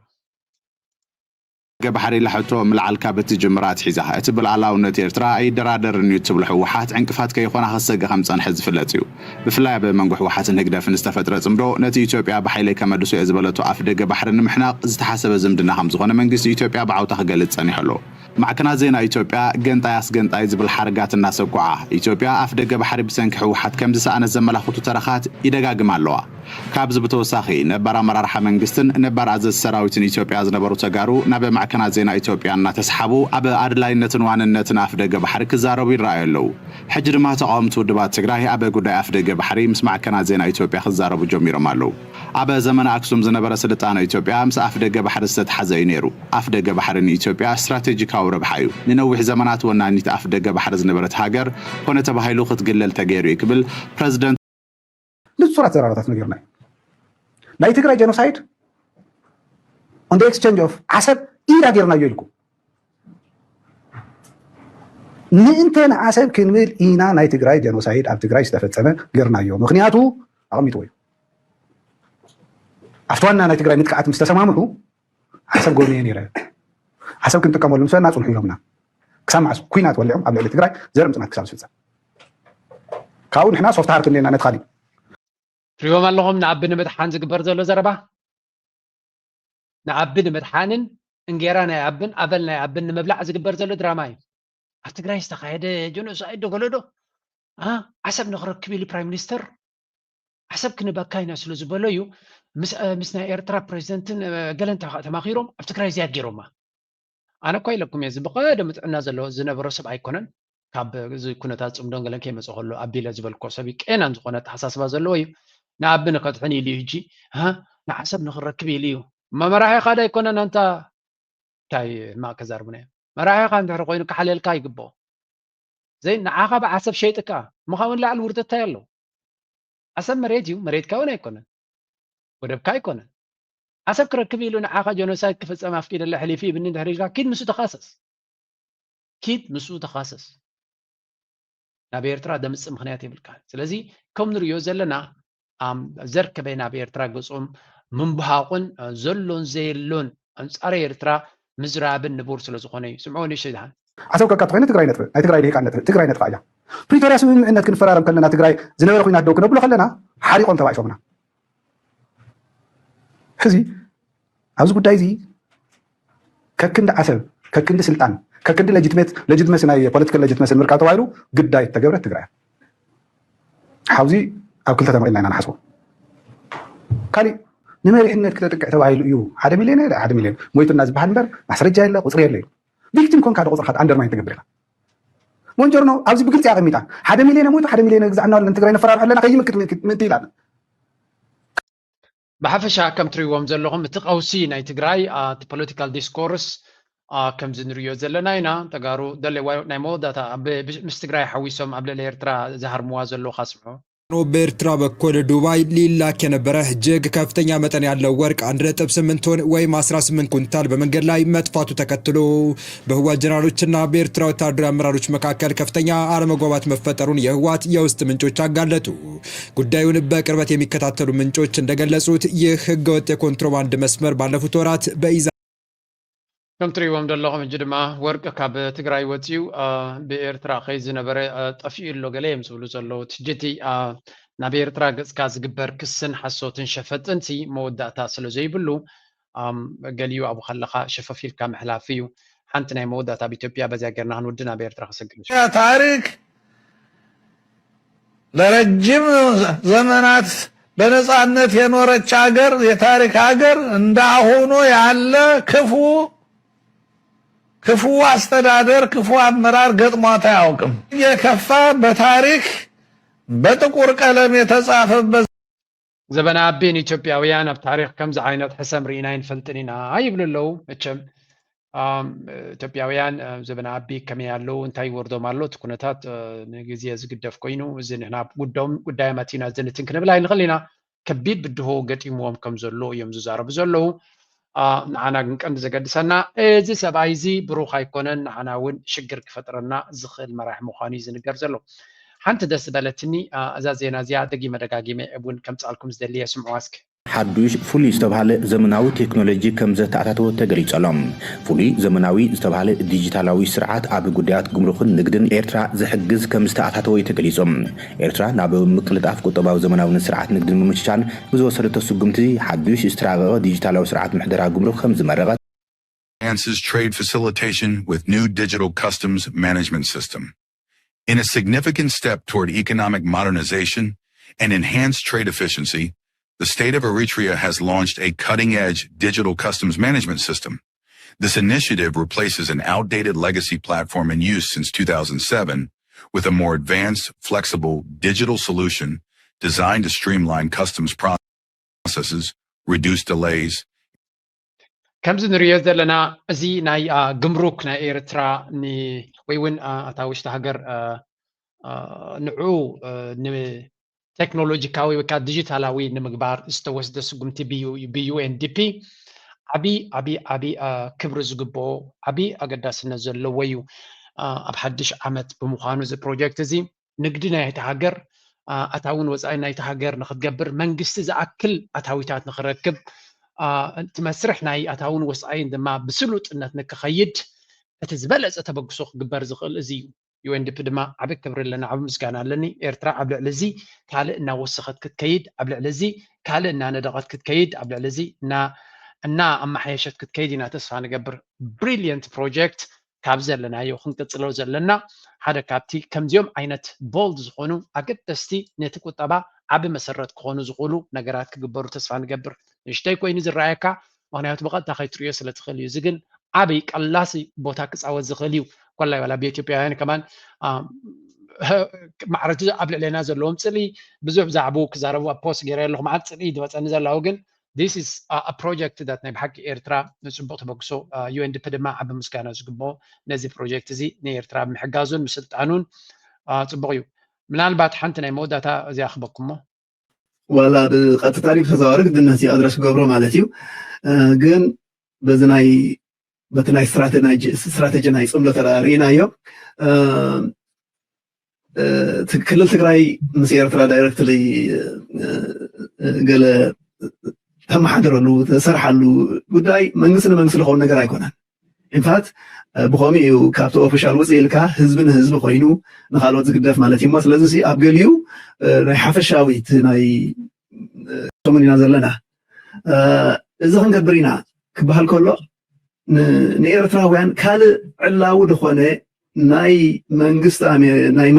جبحري لحتو ملعل كابت جمرات حيزها اتبل على ونت ኤርትራ ይደራደር ንዩትብል ሕወሓት ዕንቅፋት ከይኾና ኸሰገ 50 ሕዝብ ፍለጥዩ ብፍላይ በመንጎ ሕወሓትን ህግደፍን ዝተፈጥረ ጽምዶ ነቲ ኢትዮጵያ በኃይለ ከመድሱ የዝበለቱ ኣፍ ደገ ባሕርን ምሕናቕ ዝተሓሰበ ዝምድና ከም ዝኾነ መንግስቲ ኢትዮጵያ ብዓውታ ክገልጽ ጸኒሑ ኣሎ ማዕከናት ዜና ኢትዮጵያ ገንጣይ ኣስገንጣይ ዝብል ሓርጋት እናሰጓዓ ኢትዮጵያ ኣፍ ደገ ባሕሪ ብሰንኪ ሕወሓት ከም ዝሰኣነት ዘመላኽቱ ተረኻት ይደጋግም ኣለዋ ካብዚ ብተወሳኺ ነባር ኣመራርሓ መንግስትን ነባር ኣዘዝ ሰራዊትን ኢትዮጵያ ዝነበሩ ተጋሩ ናብ ማዕከናት ዜና ኢትዮጵያ እናተስሓቡ ኣብ ኣድላይነትን ዋንነትን ኣፍ ደገ ባሕሪ ክዛረቡ ይረኣዩ ኣለዉ ሕጂ ድማ ተቃወምቲ ውድባት ትግራይ ኣብ ጉዳይ ኣፍ ደገ ባሕሪ ምስ ማዕከናት ዜና ኢትዮጵያ ክዛረቡ ጀሚሮም ኣለዉ ኣብ ዘመነ ኣክሱም ዝነበረ ስልጣነ ኢትዮጵያ ምስ ኣፍ ደገ ባሕሪ ዝተተሓዘ እዩ ነይሩ ኣፍ ደገ ባሕሪ ንኢትዮጵያ ስትራቴጂካዊ ረብሓ እዩ ንነዊሕ ዘመናት ወናኒት ኣፍ ደገ ባሕሪ ዝነበረት ሃገር ኮነ ተባሂሉ ክትግለል ተገይሩ እዩ ክብል ፕረዚደንት ንጹራት ዘራራታት ነገርና ናይ ትግራይ ጀኖሳይድ on the exchange of ዓሰብ ኢራ ገርናዮ ኢልኩ ንእንተን ዓሰብ ክንብል ኢና ናይ ትግራይ ጀኖሳይድ ኣብ ትግራይ ዝተፈጸመ ገርናዮ ምክንያቱ ኣቐሚጡ እዩ ኣፍተዋና ናይ ትግራይ ንጥቃዓት ምስ ተሰማምዑ ዓሰብ ጎብነየ ነይረ ዓሰብ ክንጥቀመሉ ምስና ጽንሑ ኢሎምና ክሳብ ማዕሱ ኩናት ወሊዖም ኣብ ልዕሊ ትግራይ ዘርም ጽናት ክሳብ ዝፍጸም ካብኡ ንሕና ሶፍት ሃርት እንዴና ነትኻሊ ትሪኦም ኣለኹም ንዓቢ ንምድሓን ዝግበር ዘሎ ዘረባ ንዓቢ ንምድሓንን እንጌራ ናይ ዓብን ኣበል ናይ ዓብን ንምብላዕ ዝግበር ዘሎ ድራማ እዩ ኣብ ትግራይ ዝተኻየደ ጀኖሳይድ ደገለዶ ዓሰብ ንኽረክብ ኢሉ ፕራይም ሚኒስተር ዓሰብ ክንበካይና ስለ ዝበሎ እዩ ምስ ናይ ኤርትራ ፕሬዚደንትን ገለን ተማኺሮም ኣብ ትግራይ ዝያድ ገይሮማ ኣነ እኳ ኢለኩም እየ ብቐደም ጥዕና ዘለዎ ዝነበሮ ሰብ ኣይኮነን ካብ ኩነታት ጽምዶን ገለን ከይመፅእ ከሎ ኣቢለ ዝበልኮ ሰብ ቀናን ዝኾነ ተሓሳስባ ዘለዎ እዩ ንዓቢ ንኸትሕን ኢሉ ሕጂ ንዓሰብ ንኽረክብ ኢሉ እዩ መራሒ ካዳ ኣይኮነን ኣንታ እንታይ ማእ ከዛርቡና እዮም መራሒ ካ እንድሕሪ ኮይኑ ክሓልየልካ ይግብኦ ዘይ ንዓኻ ብዓሰብ ሸይጥካ ምኻውን ላዕሊ ውርደታይ ኣለዉ ዓሰብ መሬት እዩ መሬትካ እውን ኣይኮነን ወደብካ ኣይኮነን ዓሰብ ክረክብ ኢሉ ንዓኻ ጀኖሳይድ ክፍፀም ኣፍቂደላ ሕሊፊ ይብኒ እንድሕሪ ኢልካ ኪድ ምስኡ ተኻሰስ ኪድ ምስኡ ተኻሰስ ናብ ኤርትራ ደምፅእ ምክንያት የብልካ ስለዚ ከም ንሪኦ ዘለና ዘርከበይ ናብ ኤርትራ ገጾም ምንብሃቑን ዘሎን ዘየሎን ኣንጻር ኤርትራ ምዝራብን ንቡር ስለ ዝኾነ እዩ ስምዖን እሺ ድሓን ዓሰብ ከካት ኮይነ ትግራይ ነጥፍ ናይ ትግራይ ደቂቃ ነጥፍ ትግራይ ነጥፍ እያ ፕሪቶሪያ ስምምዕነት ክንፈራረም ከለና ትግራይ ዝነበረ ኩናት ደው ክነብሎ ከለና ሓሪቆም ተባኢሶምና ሕዚ ኣብዚ ጉዳይ እዚ ከክንዲ ዓሰብ ከክንዲ ስልጣን ከክንዲ ለጅትመስ ናይ ፖለቲካል ለጅትመስ ምርካብ ተባሂሉ ግዳይ ተገብረት ትግራይ ሓውዚ ኣብ ክልተ ተመቂልና ኢና ንሓስቦ كالي نمرح إنك تتقع توايل يو هذا مليون هذا مليون مويتو الناس بحنبر مسرج جاي لا قصري له بيكتم كون كذا قصر خد أندر ما ينتقبلها مونجرنو أبزي بقول تعرف ميتا هذا مليون مويتو هذا مليون إذا عنا ولا نتقرأنا فرار على نقيم من تيلان بحفشة كم تريوم زلهم تقوسي ناي تقراي political discourse كم زنريو زلنا هنا تقارو دل ناي مودا مستقراي حويسهم قبل الإيرترا زهر موازلو خصمه በኤርትራ በኩል ዱባይ ሊላክ የነበረ እጅግ ከፍተኛ መጠን ያለው ወርቅ 1.8 ቶን ወይም 18 ኩንታል በመንገድ ላይ መጥፋቱ ተከትሎ በህወሓት ጀነራሎችና በኤርትራ ወታደራዊ አመራሮች መካከል ከፍተኛ አለመግባባት መፈጠሩን የህወሓት የውስጥ ምንጮች አጋለጡ። ጉዳዩን በቅርበት የሚከታተሉ ምንጮች እንደገለጹት ይህ ህገወጥ የኮንትሮባንድ መስመር ባለፉት ወራት በኢዛ كم تريوم دلهم جدما ورق كاب تقرأي وتيو بإيرترا خيز نبرة طفيل لو قليم سولو زلو تجتي نبيرترا كاز جبر كسن حسوتن شفت انتي مودة تاسلو زي بلو قاليو أبو خلقة شفافيل كام حلافيو حنتنا مودة تابي توبيا بزاقرنا هنودنا بإيرترا خسقنش يا تاريخ لرجم زمانات بنصانت ينورة شاقر يتاريخ عقر اندعهونو يعلى كفو استدادر كفو امرار قطمات يعوكم يكفى بتاريخ بتقور قلم يتصافى زبنا عبين إثيوبياويان بتاريخ كم زعينات حسام ريناين فلتنينا هايبل اللو اتشم إثيوبياويان زبنا عبي كم يالو انتاي وردو مالو تكونتات نجزي زقدف كوينو زين هنا قداماتينا زين تنكنا بلاي نخلينا كبيد بدهو قتيموهم كم زلو يوم زارب زلو نحنا نكمل زقدسنا إذا سبايزي بروح يكونن نحنا ون شجر كفترنا زخل مراح مخانيز نجرزلو حنت دس بلتني أزازينا زيادة جي مدقاقي مأبون كم تسألكم زدلية سمعواسك حدوش فولي استبهال زمناوي تكنولوجي كم زتعتاتو تقريج علام فولي زمناوي استبهال ديجيتالاوي سرعات عب قديات قمرخن نقدن إيرترا زحجز كم استعتاتو يتقريزهم إيرترا نابو مقلد أفقو طباو زمناوي سرعات نقدن ممششان بزوصلت السقمتي حدوش استراغا ديجيتالاوي سرعات محدرا قمرخ خمز مرغات Enhances trade facilitation with new digital customs management system. In a significant step toward economic modernization and enhanced trade efficiency, the state of Eritrea has launched a cutting-edge digital customs management system. This initiative replaces an outdated legacy platform in use since 2007 with a more advanced, flexible digital solution designed to streamline customs processes, reduce delays. كم زنريز لنا زي ناي جمرك نا إيرترا ني ويون أتاوش تهجر نعو تكنولوجيكاوي وكاد ديجيتالاوي نمقبار استوس دس قمت بيو ان دي بي أبي كبر زقبو أبي أقداس نزل لويو أبحدش عمت بمخانو زي بروجكت زي نقدنا يتهجر أتاون وزاينا يتهجر ناخد جبر منقست زي أكل أتاويتات نخركب تمسرح ناي أتاون وسعين دما بسلوت إنك نكخيد أتزبلز أتبقصوخ جبر زغل أزيو يو إن دي بدما عبك كبر لنا عبد مسكانا لني إيرترا عبد العزي كالي إنا وسخت كتكيد عبد العزي كالي إنا ندغت كتكيد عبد العزي إنا أما حيشت كتكيد إنا تسفى نقبر بريليانت بروجكت كابزل لنا يو خنك تسلوزل لنا هذا كابتي كم يوم عينت بولد زخونو أكد تستي نتكو طبع عبي مسرت كونو زغولو نقرات كجبرو تسفى نقبر نشتاي كوي نزل رايكا مغنيات بغاد تاخي تريوس لتخليو زغن عبي قلاسي بوتاكس عوز زغليو كلا ولا بيتيوبيا كمان معرض قبل علينا زلهم صلي بزوف زعبوك زاروا بوست غير لهم عاد صلي دوت انا زلاو ግን this is a project that ናይ بحق ኤርትራ ንጽቡቅ ተበግሶ UN ድማ ዓብ ምስጋና ዝግቦ ነዚ ፕሮጀክት እዚ ንኤርትራ ምሕጋዙን ምስልጣኑን ጽቡቅ እዩ ምናልባት ሓንቲ ናይ መወዳታ እዚኣ ክበኩሞ ወላ ብቐጥታ ታሪክ ተዛዋርግ ድነሲ ኣድረስ ገብሮ ማለት እዩ ግን በዚ ናይ በትናይ ስትራቴጂ ናይ ጽምዶ ተራሪናዮ ክልል ትግራይ ምስ ኤርትራ ዳይሬክትሊ ገለ ተመሓደረሉ ተሰርሓሉ ጉዳይ መንግስቲ ንመንግስቲ ዝኸውን ነገር ኣይኮነን ኢንፋክት ብኸምኡ እዩ ካብቲ ኦፊሻል ውፅእ ኢልካ ህዝቢ ንህዝቢ ኮይኑ ንካልኦት ዝግደፍ ማለት እዩ ስለዚ ኣብ ገሊኡ ናይ ሓፈሻዊት ናይ ቶምን ኢና ዘለና እዚ ክንገብር ኢና ክበሃል ከሎ ንኤርትራውያን ካልእ ዕላዊ ዝኾነ ናይ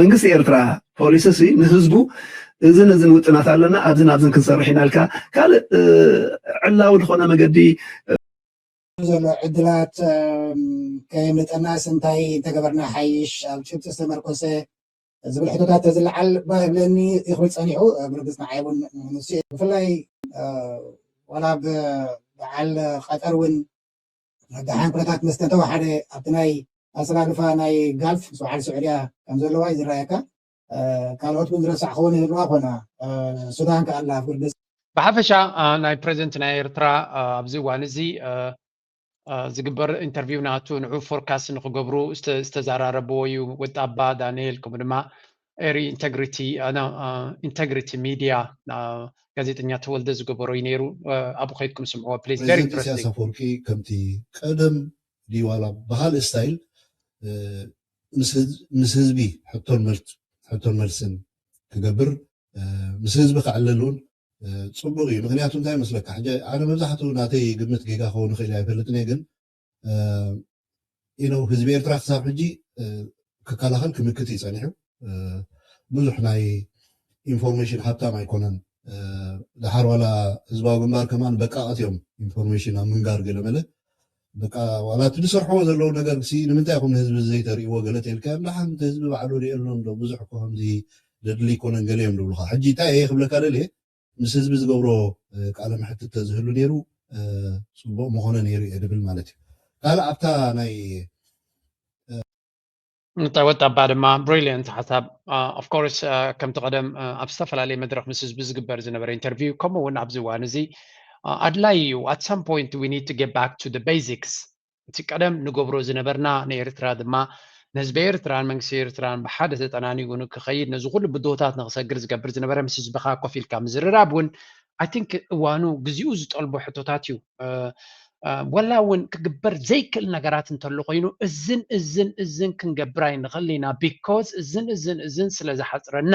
መንግስቲ ኤርትራ ፖሊሲ ንህዝቡ እዝን ውጥናት ኣለና ኣብዝን ክንሰርሕ ኢና ኢልካ ካልእ ዕላዊ ዝኾነ መገዲ ዘሎ ዕድላት ከየምልጠና ስንታይ እንተገበርና ሓይሽ ኣብ ጭብጢ ዝተመርኮሰ ዝብል ሕቶታት ተዝለዓል ብለኒ ይኽብል ፀኒሑ ብርግፅ ንዓይ እውን ብፍላይ ዋላ በዓል ቀጠር እውን ደሓን ኩነታት መስተ እንተወሓደ ኣብቲ ናይ ኣሰላልፋ ናይ ጋልፍ ምስ በዓል ስዑድያ ከም ዘለዋ እዩ ዝረኣየካ ካልኦት እውን ዝረሳዕ ክኸውን ይህልዋ ኮነ ሱዳን ከኣላ ብርግፅ ብሓፈሻ ናይ ፕሬዚደንት ናይ ኤርትራ ኣብዚ እዋን እዚ ዝግበር ኢንተርቪው ናቱ ንዑ ፎርካስት ንክገብሩ ዝተዘራረብዎ እዩ ወጣ ኣባ ዳንኤል ከምኡ ድማ ኤሪ ኢንተግሪቲ ሚድያ ጋዜጠኛ ተወልደ ዝገበሮ እዩ ነይሩ ኣብኡ ከይድኩም ስምዕዎ ፕሊዝ ቨሪ ኢንትረስቲንግ ኢሳያስ አፈወርቂ ከምቲ ቀደም ዲዋላ ባህል ስታይል ምስ ህዝቢ ሕቶን መልስን ክገብር ምስ ህዝቢ ክዕለሉን ጽቡቕ እዩ ምክንያቱ እንታይ መስለካ ሕጂ ኣነ መብዛሕትኡ ናተይ ግምት ጌጋ ክኸውን ይኽእል ኣይፈልጥን እየ ግን ህዝቢ ኤርትራ ክሳብ ሕጂ ክከላኸል ክምክት ይፀኒሑ ብዙሕ ናይ ኢንፎርሜሽን ሃብታም ኣይኮነን ድሓር ዋላ ህዝባዊ ግንባር ከማን በቃቐት እዮም ኢንፎርሜሽን ኣብ ምንጋር ገለ መለ በቃ ዋላ እቲ ዝሰርሕዎ ዘለዉ ነገር ንምንታይ ይኹም ህዝቢ ዘይተርእይዎ ገለ ተልካ ንሓንቲ ህዝቢ ባዕሉ ሪኤሎም ዶ ብዙሕ እኮ ከምዚ ዘድሊ ይኮነን ገለ እዮም ድብሉካ ሕጂ እንታይ እየ ክብለካ ደልየ ምስ ህዝቢ ዝገብሮ ቃለ መሕትት ተዝህሉ ነይሩ ፅቡቅ መኾነ ነይሩ እየ ድብል ማለት እዩ ካልእ ኣብታ ናይ እንታይ ወጣ ኣባ ድማ ብሪልየንት ሓሳብ ኦፍ ኮርስ ከምቲ ቀደም ኣብ ዝተፈላለየ መድረክ ምስ ህዝቢ ዝግበር ዝነበረ ኢንተርቪው ከምኡ እውን ኣብዚ እዋን እዚ ኣድላይ እዩ ኣት ሳም ፖይንት ዊ ኒድ ቱ ጌት ባክ ቱ ቤዚክስ እቲ ቀደም ንገብሮ ዝነበርና ንኤርትራ ድማ ንህዝቢ ኤርትራን መንግስቲ ኤርትራን ብሓደ ተጠናኒጉ ክኸይድ ነዚ ኩሉ ብድሆታት ንክሰግር ዝገብር ዝነበረ ምስ ህዝብካ ኮፍ ኢልካ ምዝርራብ እውን ኣይ ቲንክ እዋኑ ግዚኡ ዝጠልቦ ሕቶታት እዩ ወላ እውን ክግበር ዘይክእል ነገራት እንተሎ ኮይኑ እዝን ክንገብር ኣይንኽእል ኢና ቢኮዝ እዝን ስለ ዝሓፅረና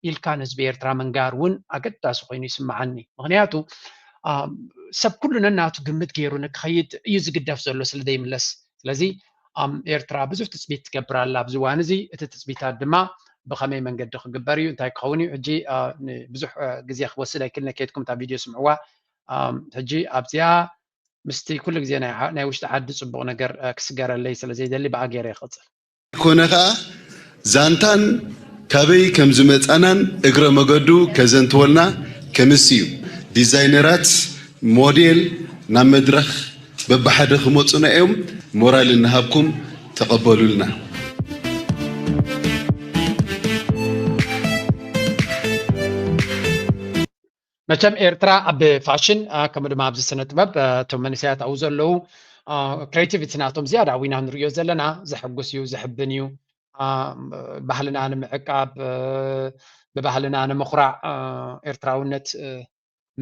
ኢልካ ንህዝቢ ኤርትራ መንጋር እውን ኣገዳሲ ኮይኑ ይስማዓኒ ምክንያቱ ሰብ ኩሉ ነናቱ ግምት ገይሩ ንክኸይድ እዩ ዝግደፍ ዘሎ ስለዘይምለስ ስለዚ ኤርትራ ብዙሕ ትፅቢት ትገብር ኣላ ኣብዚ እዋን እዚ እቲ ትፅቢታት ድማ ብኸመይ መንገዲ ክግበር እዩ እንታይ ክኸውን እዩ ሕጂ ብዙሕ ግዜ ክወስድ ኣይክእልን ከይድኩም እታ ቪድዮ ስምዕዋ ሕጂ ኣብዚኣ ምስቲ ኩሉ ግዜ ናይ ውሽጢ ዓዲ ፅቡቕ ነገር ክስገረለይ ስለዘይደሊ ብኣ ገይረ ይቕፅል ኮነ ከዓ ዛንታን ካበይ ከም ዝመፃናን እግረ መገዱ ከዘንትወልና ከምስ እዩ ዲዛይነራት ሞዴል ናብ መድረኽ በብሓደ ክመፁና እዮም ሞራል እንሃብኩም ተቐበሉልና መቸም ኤርትራ ኣብ ፋሽን ከምኡ ድማ ኣብዚ ስነ ጥበብ እቶም መንእሰያት ኣብኡ ዘለዉ ክሬቲቪቲ ናቶም ዝያዳ ዊና ንሪኦ ዘለና ዘሐጉስ እዩ ዘሕብን እዩ ባህልና ንምዕቃብ ብባህልና ንምኹራዕ ኤርትራውነት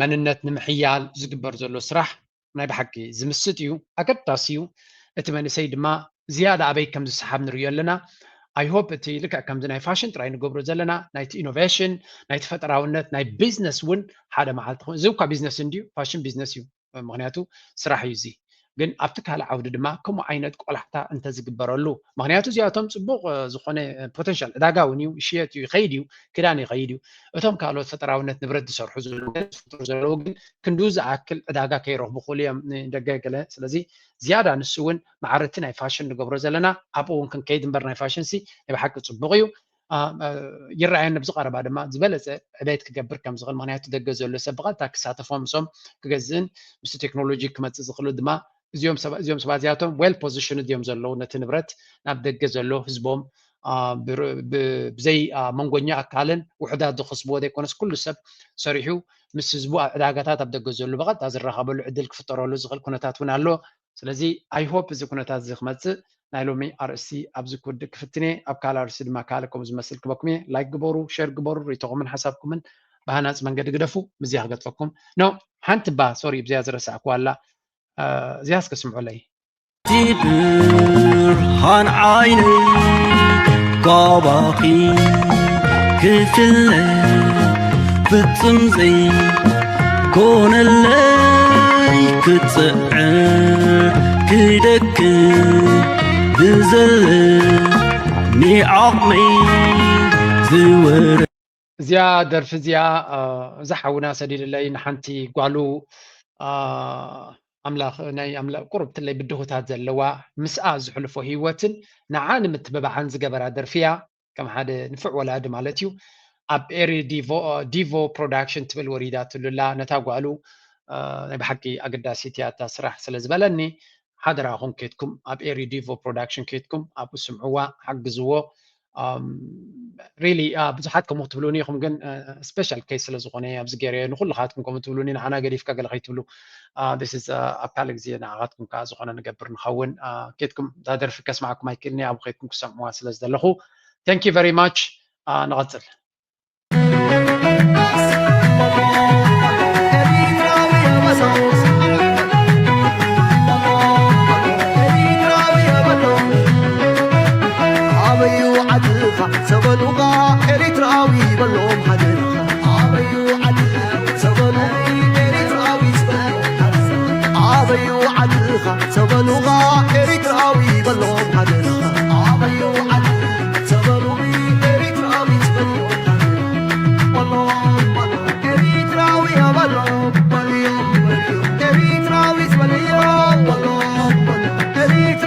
መንነት ንምሕያል ዝግበር ዘሎ ስራሕ ናይ ብሓቂ ዝምስጥ እዩ ኣገዳሲ እዩ እቲ መንእሰይ ድማ ዝያዳ ኣበይ ከም ዝሰሓብ ንሪኦ ኣለና ኣይ ሆፕ እቲ ልክዕ ከምዚ ናይ ፋሽን ጥራይ ንገብሮ ዘለና ናይቲ ኢኖቬሽን ናይቲ ፈጠራውነት ናይ ቢዝነስ እውን ሓደ መዓልቲ እዚ እኳ ቢዝነስ እንድዩ ፋሽን ቢዝነስ እዩ ምክንያቱ ስራሕ እዩ እዚ ግን ኣብቲ ካልእ ዓውዲ ድማ ከምኡ ዓይነት ቆላሕታ እንተዝግበረሉ ምክንያቱ እዚኣቶም ፅቡቕ ዝኾነ ፖቴንሻል ዕዳጋ እውን እዩ ይሽየጥ እዩ ይኸይድ እዩ ክዳን ይኸይድ እዩ እቶም ካልኦት ፈጠራውነት ንብረት ዝሰርሑ ዘለዉ ግን ክንድኡ ዝኣክል ዕዳጋ ከይረኽቡ ክእሉ እዮም ንደገ ገለ ስለዚ ዝያዳ ንሱ እውን ማዕረቲ ናይ ፋሽን ንገብሮ ዘለና ኣብኡ እውን ክንከይድ እምበር ናይ ፋሽን ሲ ናይ ብሓቂ ፅቡቕ እዩ ይረኣየኒ ብዝቐረባ ድማ ዝበለፀ ዕብየት ክገብር ከም ዝኽእል ምክንያቱ ደገ ዘሎ ሰብ ብቐጥታ ክሳተፎም ምሶም ክገዝእን ምስ ቴክኖሎጂ ክመፅእ ዝኽእሉ ድማ እዚኦም ሰባት እዚኣቶም ዌል ፖዚሽንድ እዮም ዘለዉ ነቲ ንብረት ናብ ደገ ዘሎ ህዝቦም ብዘይ መንጎኛ ኣካልን ውሕዳት ዝኸስብዎ ዘይኮነስ ኩሉ ሰብ ሰሪሑ ምስ ህዝቡ ኣብ ዕዳጋታት ኣብ ደገ ዘሎ ብቐጥታ ዝረኸበሉ ዕድል ክፍጠረሉ ዝኽእል ኩነታት እውን ኣሎ ስለዚ ኣይ ሆፕ እዚ ኩነታት እዚ ክመፅእ ናይ ሎሚ ኣርእስቲ ኣብዚ ክውድእ ክፍትነ ኣብ ካልእ ኣርእስቲ ድማ ካልእ ከምኡ ዝመስል ክበኩም እየ ላይክ ግበሩ ሼር ግበሩ ሪኢቶኹምን ሓሳብኩምን ብሃናፅ መንገዲ ግደፉ ምዝያ ክገጥፈኩም ኖ ሓንቲ ባ ሶሪ ብዝያ ዝረሳዕኩ ኣላ እዚኣ እስከስምዑለይ ብርሃን ዓይነይ ጋባኺ ክፍለ ፍፅም ዘይኮነለይ ክፅዕር ክደክም ብዘለኒ ዓቕመይ ዝወረ እዚኣ ደርፊ እዚኣ እዛ ሓውና ሰዲድለይ ንሓንቲ ጓሉ ኣምላኽ ናይ ኣምላኽ ቁርብትለይ ብድኹታት ዘለዋ ምስኣ ዝሕልፎ ሂወትን ንዓ ንምትብባዓን ዝገበራ ደርፊያ ከም ሓደ ንፍዕ ወላዲ ማለት እዩ ኣብ ኤሪ ዲቮ ፕሮዳክሽን ትብል ወሪዳ ትሉላ ነታ ጓሉ ናይ ብሓቂ ኣገዳሲት እያ እታ ስራሕ ስለ ዝበለኒ ሓደራኹም ከይድኩም ኣብ ኤሪ ዲቮ ፕሮዳክሽን ከይድኩም ኣብኡ ስምዕዋ ሓግዝዎ really ብዙሓት ከምኡ ትብሉኒ ኢኹም ግን ስፔሻል ኬስ ስለ ዝኾነ ኣብዚ ገይረ ንኩልኻትኩም ከምኡ ትብሉኒ ንዓና ገዲፍካ ገለ ከይትብሉ this is ኣፓል ግዜ ንዓኻትኩም ከዓ ዝኾነ ንገብር ንኸውን ከይድኩም እዛ ደርፊ ከስማዓኩም ኣይክእልኒ ኣብኡ ከይድኩም ክሰምዕዋ ስለ ዘለኹ thank you very much ንቐፅል